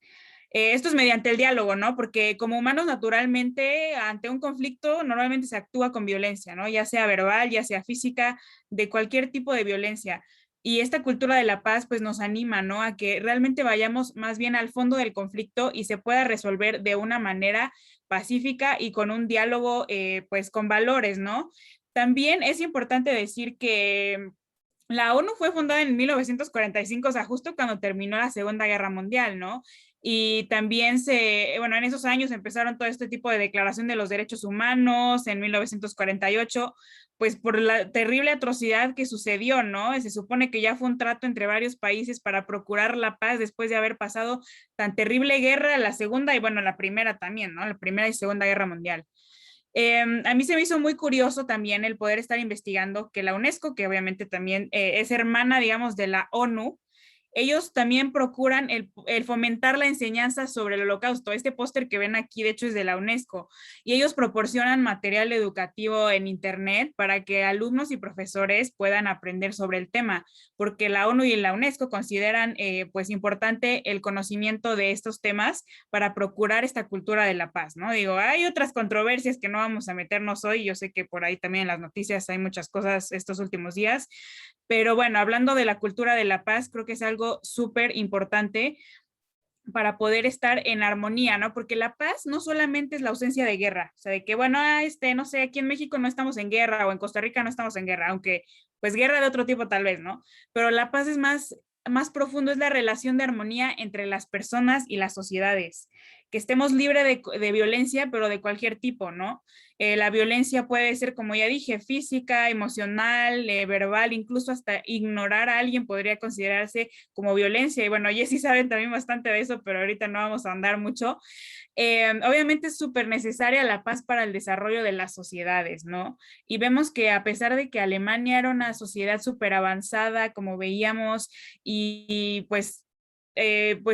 Esto es mediante el diálogo, ¿no? Porque como humanos naturalmente ante un conflicto normalmente se actúa con violencia, ¿no? Ya sea verbal, ya sea física, de cualquier tipo de violencia. Y esta cultura de la paz pues nos anima, ¿no? A que realmente vayamos más bien al fondo del conflicto y se pueda resolver de una manera pacífica y con un diálogo pues con valores, ¿no? También es importante decir que la ONU fue fundada en 1945, o sea, justo cuando terminó la Segunda Guerra Mundial, ¿no? Y también bueno, en esos años empezaron todo este tipo de declaración de los derechos humanos en 1948, pues por la terrible atrocidad que sucedió, ¿no? Se supone que ya fue un trato entre varios países para procurar la paz después de haber pasado tan terrible guerra, la segunda y bueno, la primera también, ¿no? La primera y segunda guerra mundial. A mí se me hizo muy curioso también el poder estar investigando que la UNESCO, que obviamente también es hermana, digamos, de la ONU, ellos también procuran el fomentar la enseñanza sobre el holocausto. Este póster que ven aquí, de hecho, es de la UNESCO, y ellos proporcionan material educativo en Internet para que alumnos y profesores puedan aprender sobre el tema, porque la ONU y la UNESCO consideran pues importante el conocimiento de estos temas para procurar esta cultura de la paz, ¿no? Digo, hay otras controversias que no vamos a meternos hoy, yo sé que por ahí también en las noticias hay muchas cosas estos últimos días, pero bueno, hablando de la cultura de la paz, creo que es algo súper importante para poder estar en armonía, ¿no? Porque la paz no solamente es la ausencia de guerra, o sea, de que, bueno, no sé, aquí en México no estamos en guerra o en Costa Rica no estamos en guerra, aunque pues guerra de otro tipo tal vez, ¿no? Pero la paz es más profundo, es la relación de armonía entre las personas y las sociedades, que estemos libres de violencia, pero de cualquier tipo, ¿no? La violencia puede ser, como ya dije, física, emocional, verbal, incluso hasta ignorar a alguien podría considerarse como violencia. Y bueno, Jessy saben también bastante de eso, pero ahorita no vamos a andar mucho. Obviamente es súper necesaria la paz para el desarrollo de las sociedades, ¿no? Y vemos que a pesar de que Alemania era una sociedad súper avanzada, como veíamos, y pues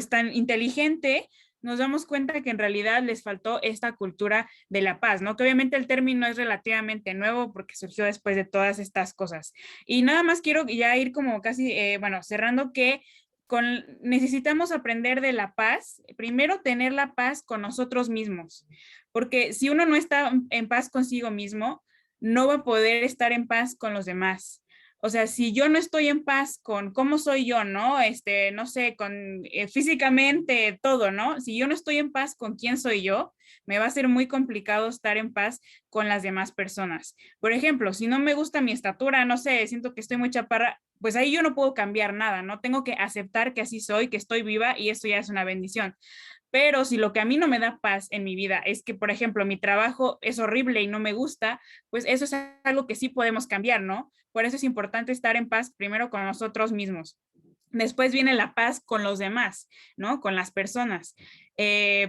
tan inteligente, nos damos cuenta que en realidad les faltó esta cultura de la paz, ¿no? Que obviamente el término es relativamente nuevo porque surgió después de todas estas cosas. Y nada más quiero ya ir como casi, bueno, cerrando que necesitamos aprender de la paz, primero tener la paz con nosotros mismos, porque si uno no está en paz consigo mismo, no va a poder estar en paz con los demás. O sea, si yo no estoy en paz con cómo soy yo, ¿no? No sé, con físicamente todo, ¿no? Si yo no estoy en paz con quién soy yo, me va a ser muy complicado estar en paz con las demás personas. Por ejemplo, si no me gusta mi estatura, no sé, siento que estoy muy chaparra, pues ahí yo no puedo cambiar nada, ¿no? Tengo que aceptar que así soy, que estoy viva y eso ya es una bendición. Pero si lo que a mí no me da paz en mi vida es que, por ejemplo, mi trabajo es horrible y no me gusta, pues eso es algo que sí podemos cambiar, ¿no? Por eso es importante estar en paz primero con nosotros mismos. Después viene la paz con los demás, ¿no? Con las personas.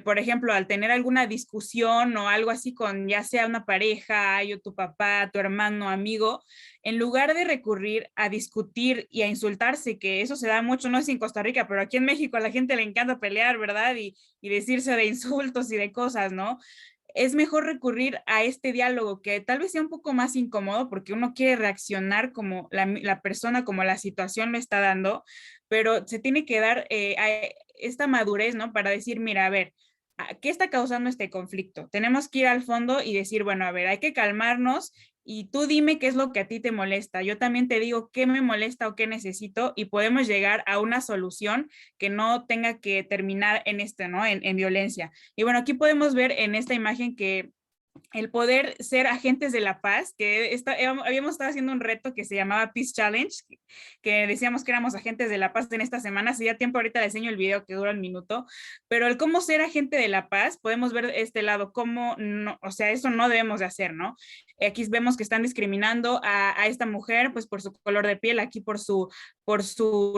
Por ejemplo, al tener alguna discusión o algo así con ya sea una pareja, yo, tu papá, tu hermano, amigo, en lugar de recurrir a discutir y a insultarse, que eso se da mucho, no es en Costa Rica, pero aquí en México a la gente le encanta pelear, ¿verdad? Y decirse de insultos y de cosas, ¿no? Es mejor recurrir a este diálogo que tal vez sea un poco más incómodo porque uno quiere reaccionar como la persona, como la situación lo está dando, pero se tiene que dar esta madurez, ¿no? Para decir, mira, a ver, ¿qué está causando este conflicto? Tenemos que ir al fondo y decir, bueno, a ver, hay que calmarnos y tú dime qué es lo que a ti te molesta. Yo también te digo qué me molesta o qué necesito y podemos llegar a una solución que no tenga que terminar en esto, ¿no? En violencia. Y bueno, aquí podemos ver en esta imagen que el poder ser agentes de la paz, que habíamos estado haciendo un reto que se llamaba Peace Challenge, que decíamos que éramos agentes de la paz en esta semana. Si ya tiempo ahorita les enseño el video que dura un minuto, pero el cómo ser agente de la paz, podemos ver este lado, cómo no, o sea, eso no debemos de hacer, ¿no? Aquí vemos que están discriminando a esta mujer, pues por su color de piel, aquí por su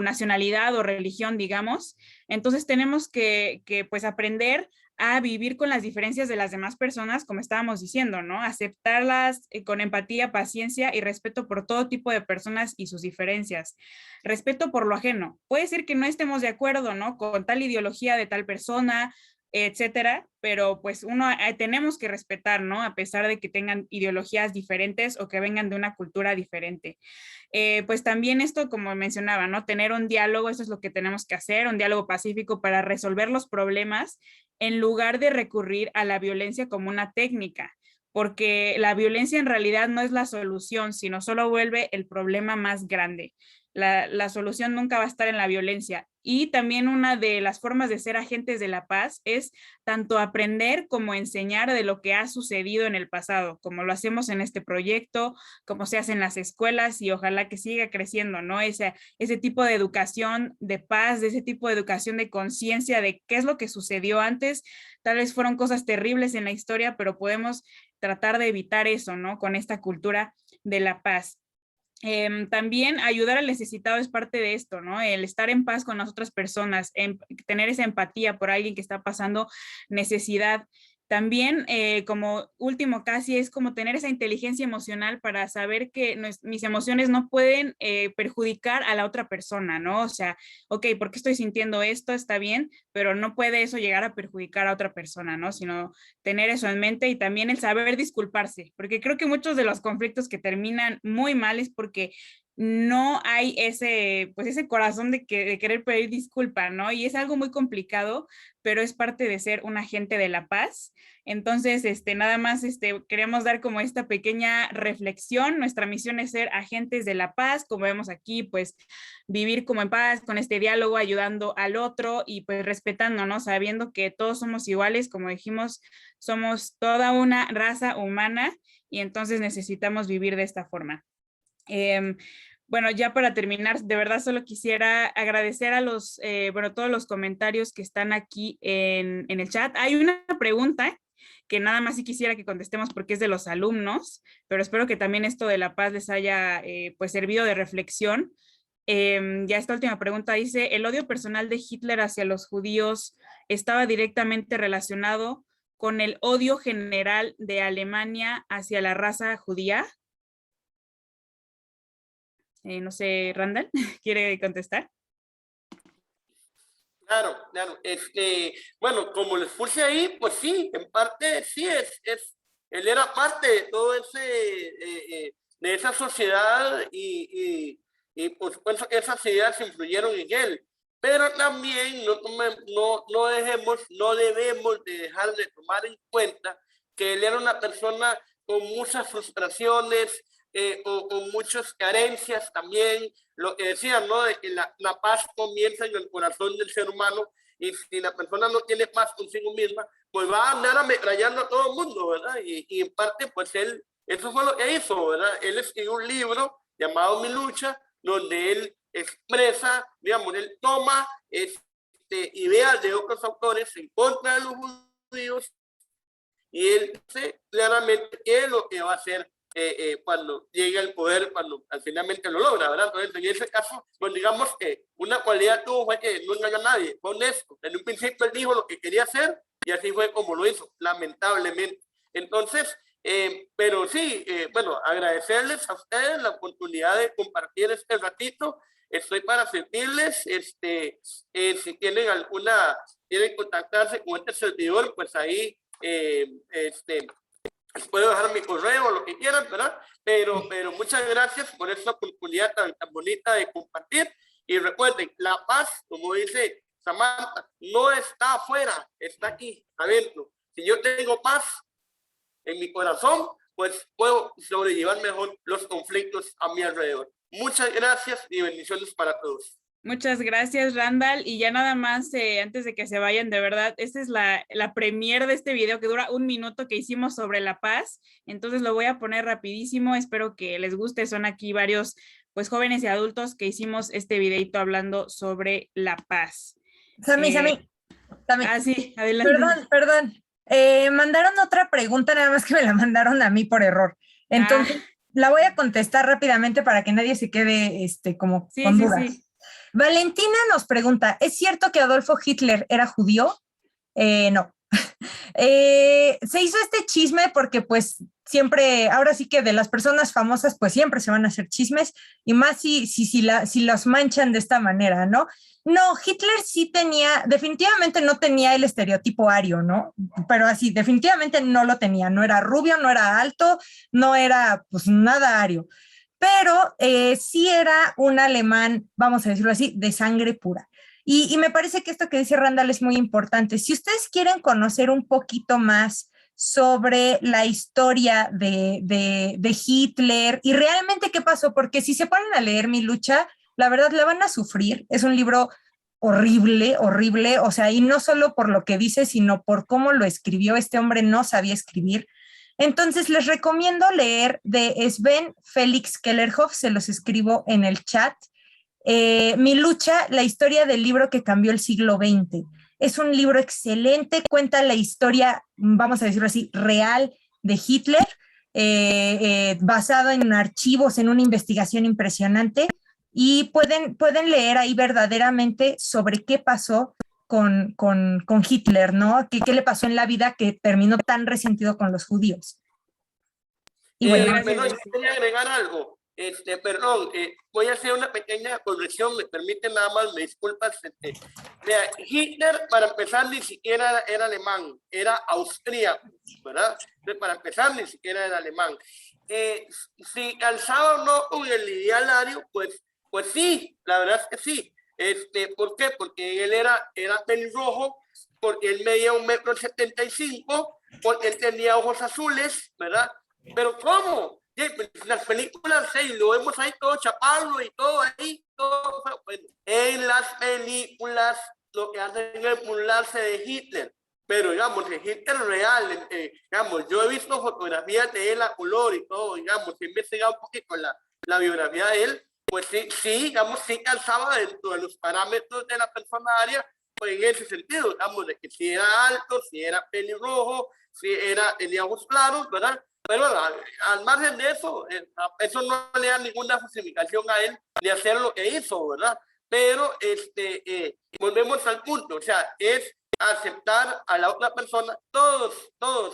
nacionalidad o religión, digamos. Entonces tenemos que pues aprender a vivir con las diferencias de las demás personas, como estábamos diciendo, ¿no? Aceptarlas con empatía, paciencia y respeto por todo tipo de personas y sus diferencias. Respeto por lo ajeno. Puede ser que no estemos de acuerdo, ¿no? Con tal ideología de tal persona, etcétera, pero pues tenemos que respetar, ¿no? A pesar de que tengan ideologías diferentes o que vengan de una cultura diferente. Pues también esto, como mencionaba, ¿no? Tener un diálogo, eso es lo que tenemos que hacer, un diálogo pacífico para resolver los problemas en lugar de recurrir a la violencia como una técnica, porque la violencia en realidad no es la solución, sino solo vuelve el problema más grande. La solución nunca va a estar en la violencia. Y también una de las formas de ser agentes de la paz es tanto aprender como enseñar de lo que ha sucedido en el pasado, como lo hacemos en este proyecto, como se hace en las escuelas y ojalá que siga creciendo, ¿no? Ese tipo de educación de paz, de ese tipo de educación de conciencia de qué es lo que sucedió antes. Tal vez fueron cosas terribles en la historia, pero podemos tratar de evitar eso, ¿no? Con esta cultura de la paz. También ayudar al necesitado es parte de esto, ¿no? El estar en paz con las otras personas, tener esa empatía por alguien que está pasando necesidad. También, como último casi, es como tener esa inteligencia emocional para saber que mis emociones no pueden perjudicar a la otra persona, ¿no? O sea, ok, ¿por qué estoy sintiendo esto? Está bien, pero no puede eso llegar a perjudicar a otra persona, ¿no? Sino tener eso en mente y también el saber disculparse, porque creo que muchos de los conflictos que terminan muy mal es porque no hay ese, pues ese corazón de querer pedir disculpa, ¿no? Y es algo muy complicado, pero es parte de ser un agente de la paz. Entonces, nada más queremos dar como esta pequeña reflexión. Nuestra misión es ser agentes de la paz, como vemos aquí, pues vivir como en paz, con este diálogo, ayudando al otro y pues respetándonos, sabiendo que todos somos iguales, como dijimos, somos toda una raza humana y entonces necesitamos vivir de esta forma. Bueno, ya para terminar, de verdad solo quisiera agradecer a todos los comentarios que están aquí en el chat. Hay una pregunta que nada más sí quisiera que contestemos porque es de los alumnos, pero espero que también esto de la paz les haya pues servido de reflexión. Ya esta última pregunta dice, ¿el odio personal de Hitler hacia los judíos estaba directamente relacionado con el odio general de Alemania hacia la raza judía? No sé, Randall, ¿quiere contestar? Claro, claro. Bueno, como les puse ahí, pues sí, en parte sí él era parte de todo de esa sociedad y por supuesto que esas ideas influyeron en él. Pero también no debemos de dejar de tomar en cuenta que él era una persona con muchas frustraciones, con muchas carencias también, lo que decían, ¿no? De que la paz comienza en el corazón del ser humano y si la persona no tiene paz consigo misma, pues va a andar ametrallando a todo el mundo, ¿verdad? Y en parte, pues eso fue lo que hizo, ¿verdad? Él escribió un libro llamado Mi Lucha, donde él expresa, digamos, él toma ideas de otros autores en contra de los judíos y él dice claramente qué es lo que va a hacer cuando llegue al poder, cuando finalmente lo logra, ¿verdad? Entonces, en ese caso, pues digamos que una cualidad tuvo fue que no engañó a nadie, fue honesto. En un principio él dijo lo que quería hacer y así fue como lo hizo, lamentablemente. Entonces, pero sí, bueno, agradecerles a ustedes la oportunidad de compartir este ratito. Estoy para servirles. Si tienen quieren contactarse con este servidor, pues ahí puedo dejar mi correo, lo que quieran, ¿verdad? Pero muchas gracias por esta oportunidad tan bonita de compartir. Y recuerden, la paz, como dice Samantha, no está afuera, está aquí, adentro. Si yo tengo paz en mi corazón, pues puedo sobrellevar mejor los conflictos a mi alrededor. Muchas gracias y bendiciones para todos. Muchas gracias, Randall. Y ya nada más, antes de que se vayan, de verdad, esta es la premier de este video que dura 1 minuto que hicimos sobre la paz. Entonces lo voy a poner rapidísimo. Espero que les guste. Son aquí varios, pues, jóvenes y adultos que hicimos este videito hablando sobre la paz. Sammy. Ah, sí, adelante. Perdón. Mandaron otra pregunta, nada más que me la mandaron a mí por error. Entonces, la voy a contestar rápidamente para que nadie se quede como con dudas. Sí. Valentina nos pregunta, ¿es cierto que Adolfo Hitler era judío? No. Se hizo este chisme porque pues siempre, ahora sí que de las personas famosas pues siempre se van a hacer chismes y más si los manchan de esta manera, ¿no? No, Hitler sí definitivamente no tenía el estereotipo ario, ¿no? Pero así, definitivamente no lo tenía, no era rubio, no era alto, no era pues nada ario. Pero sí era un alemán, vamos a decirlo así, de sangre pura. Y me parece que esto que dice Randall es muy importante. Si ustedes quieren conocer un poquito más sobre la historia de Hitler y realmente qué pasó, porque si se ponen a leer Mi Lucha, la verdad la van a sufrir. Es un libro horrible, o sea, y no solo por lo que dice, sino por cómo lo escribió. Este hombre no sabía escribir. Entonces, les recomiendo leer de Sven Felix Kellerhoff, se los escribo en el chat. Mi Lucha, la historia del libro que cambió el siglo XX. Es un libro excelente, cuenta la historia, vamos a decirlo así, real de Hitler, basado en archivos, en una investigación impresionante, y pueden leer ahí verdaderamente sobre qué pasó con Hitler, ¿no? ¿Qué le pasó en la vida que terminó tan resentido con los judíos? Y bueno, yo quería agregar algo. Perdón, voy a hacer una pequeña corrección, me permiten nada más, me disculpas. Hitler, para empezar, ni siquiera era alemán, era austríaco, ¿verdad? Entonces, para empezar, ni siquiera era alemán. si calzaba o no con el idealario, pues sí, la verdad es que sí. ¿Por qué? Porque él era pelirrojo, porque él medía 1,75 m, porque él tenía ojos azules, ¿verdad? Pero ¿cómo? Pues, las películas, sí, lo vemos ahí todo chaparro y todo ahí, todo. Bueno, en las películas lo que hacen es burlarse de Hitler. Pero, digamos, el Hitler real, digamos, yo he visto fotografías de él a color y todo, digamos, he investigado un poquito la biografía de él, pues sí, digamos, sí calzaba dentro de los parámetros de la personaria, pues en ese sentido, digamos, de que si era alto, si era pelirrojo, si tenía ojos claros, ¿verdad? Pero al margen de eso, eso no le da ninguna justificación a él de hacer lo que hizo, ¿verdad? Pero volvemos al punto, o sea, es aceptar a la otra persona. Todos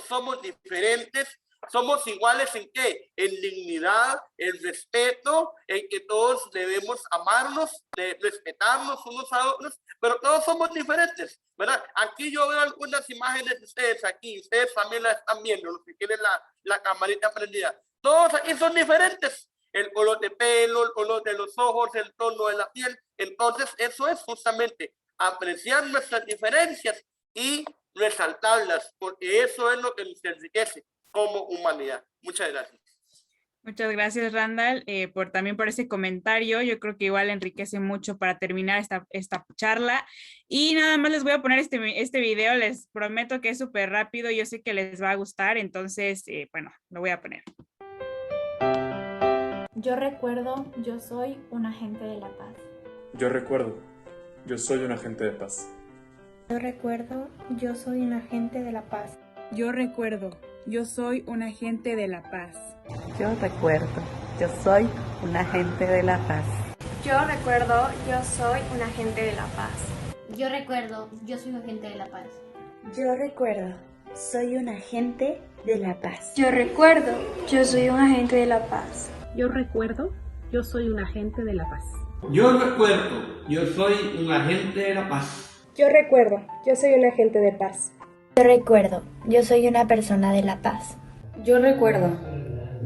somos diferentes, somos iguales en qué, en dignidad, en respeto, en que todos debemos amarnos, respetarnos unos a otros, pero todos somos diferentes, ¿verdad? Aquí yo veo algunas imágenes de ustedes aquí, ustedes también las están viendo, los que tienen la camarita prendida. Todos aquí son diferentes, el color de pelo, el color de los ojos, el tono de la piel. Entonces eso es justamente apreciar nuestras diferencias y resaltarlas, porque eso es lo que nos enriquece como humanidad. Muchas gracias. Muchas gracias, Randall, también por ese comentario. Yo creo que igual enriquece mucho para terminar esta charla. Y nada más les voy a poner este video. Les prometo que es súper rápido. Yo sé que les va a gustar. Entonces, bueno, lo voy a poner. Yo recuerdo, yo soy un agente de la paz. Yo recuerdo, yo soy un agente de paz. Yo recuerdo, yo soy un agente de la paz. Yo recuerdo, yo soy un agente de la paz. Yo recuerdo, yo soy un agente de la paz. Yo recuerdo, yo soy un agente de la paz. Yo recuerdo, yo soy un agente de la paz. Yo recuerdo, soy un agente de la paz. Yo recuerdo, yo soy un agente de la paz. Yo recuerdo, yo soy un agente de la paz. Yo recuerdo, yo soy un agente de la paz. Yo recuerdo, yo soy un agente de paz. Yo recuerdo, yo soy una persona de la paz. Yo recuerdo,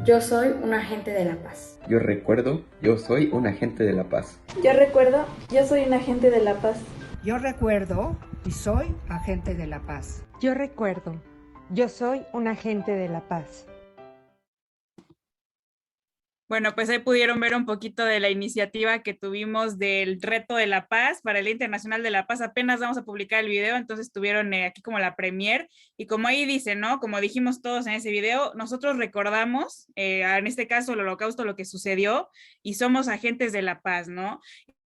yo soy un agente de la paz. Yo recuerdo, yo soy un agente de la paz. Yo recuerdo, yo soy un agente de la paz. Yo recuerdo y soy agente de la paz. Yo recuerdo, yo soy un agente de la paz. Bueno, pues ahí pudieron ver un poquito de la iniciativa que tuvimos del reto de la paz para el Día Internacional de la Paz. Apenas vamos a publicar el video, entonces tuvieron aquí como la premier y como ahí dice, ¿no? Como dijimos todos en ese video, nosotros recordamos, en este caso el Holocausto, lo que sucedió y somos agentes de la paz, ¿no?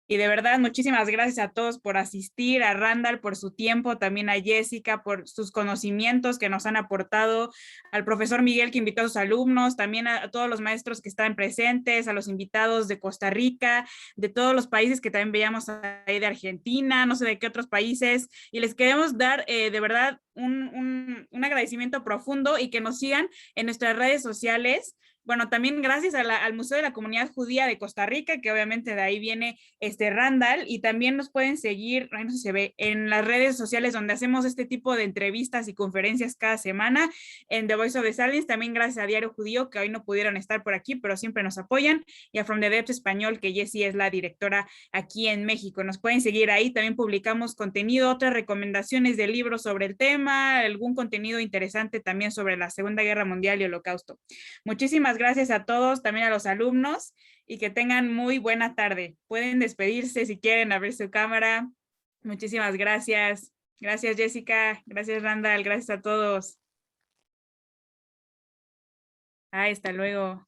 Y de verdad, muchísimas gracias a todos por asistir, a Randall por su tiempo, también a Jessica por sus conocimientos que nos han aportado, al profesor Miguel que invitó a sus alumnos, también a todos los maestros que están presentes, a los invitados de Costa Rica, de todos los países que también veíamos ahí de Argentina, no sé de qué otros países, y les queremos dar de verdad un agradecimiento profundo y que nos sigan en nuestras redes sociales. Bueno, también gracias al Museo de la Comunidad Judía de Costa Rica, que obviamente de ahí viene Randall, y también nos pueden seguir, no sé si se ve, en las redes sociales donde hacemos este tipo de entrevistas y conferencias cada semana, en The Voice of the Silence, también gracias a Diario Judío, que hoy no pudieron estar por aquí, pero siempre nos apoyan, y a From the Depths Español, que Jessie es la directora aquí en México. Nos pueden seguir ahí, también publicamos contenido, otras recomendaciones de libros sobre el tema, algún contenido interesante también sobre la Segunda Guerra Mundial y Holocausto. Muchísimas gracias a todos, también a los alumnos, y que tengan muy buena tarde. Pueden despedirse si quieren, abrir su cámara. Muchísimas gracias. Gracias, Jessica. Gracias, Randall. Gracias a todos. Hasta luego.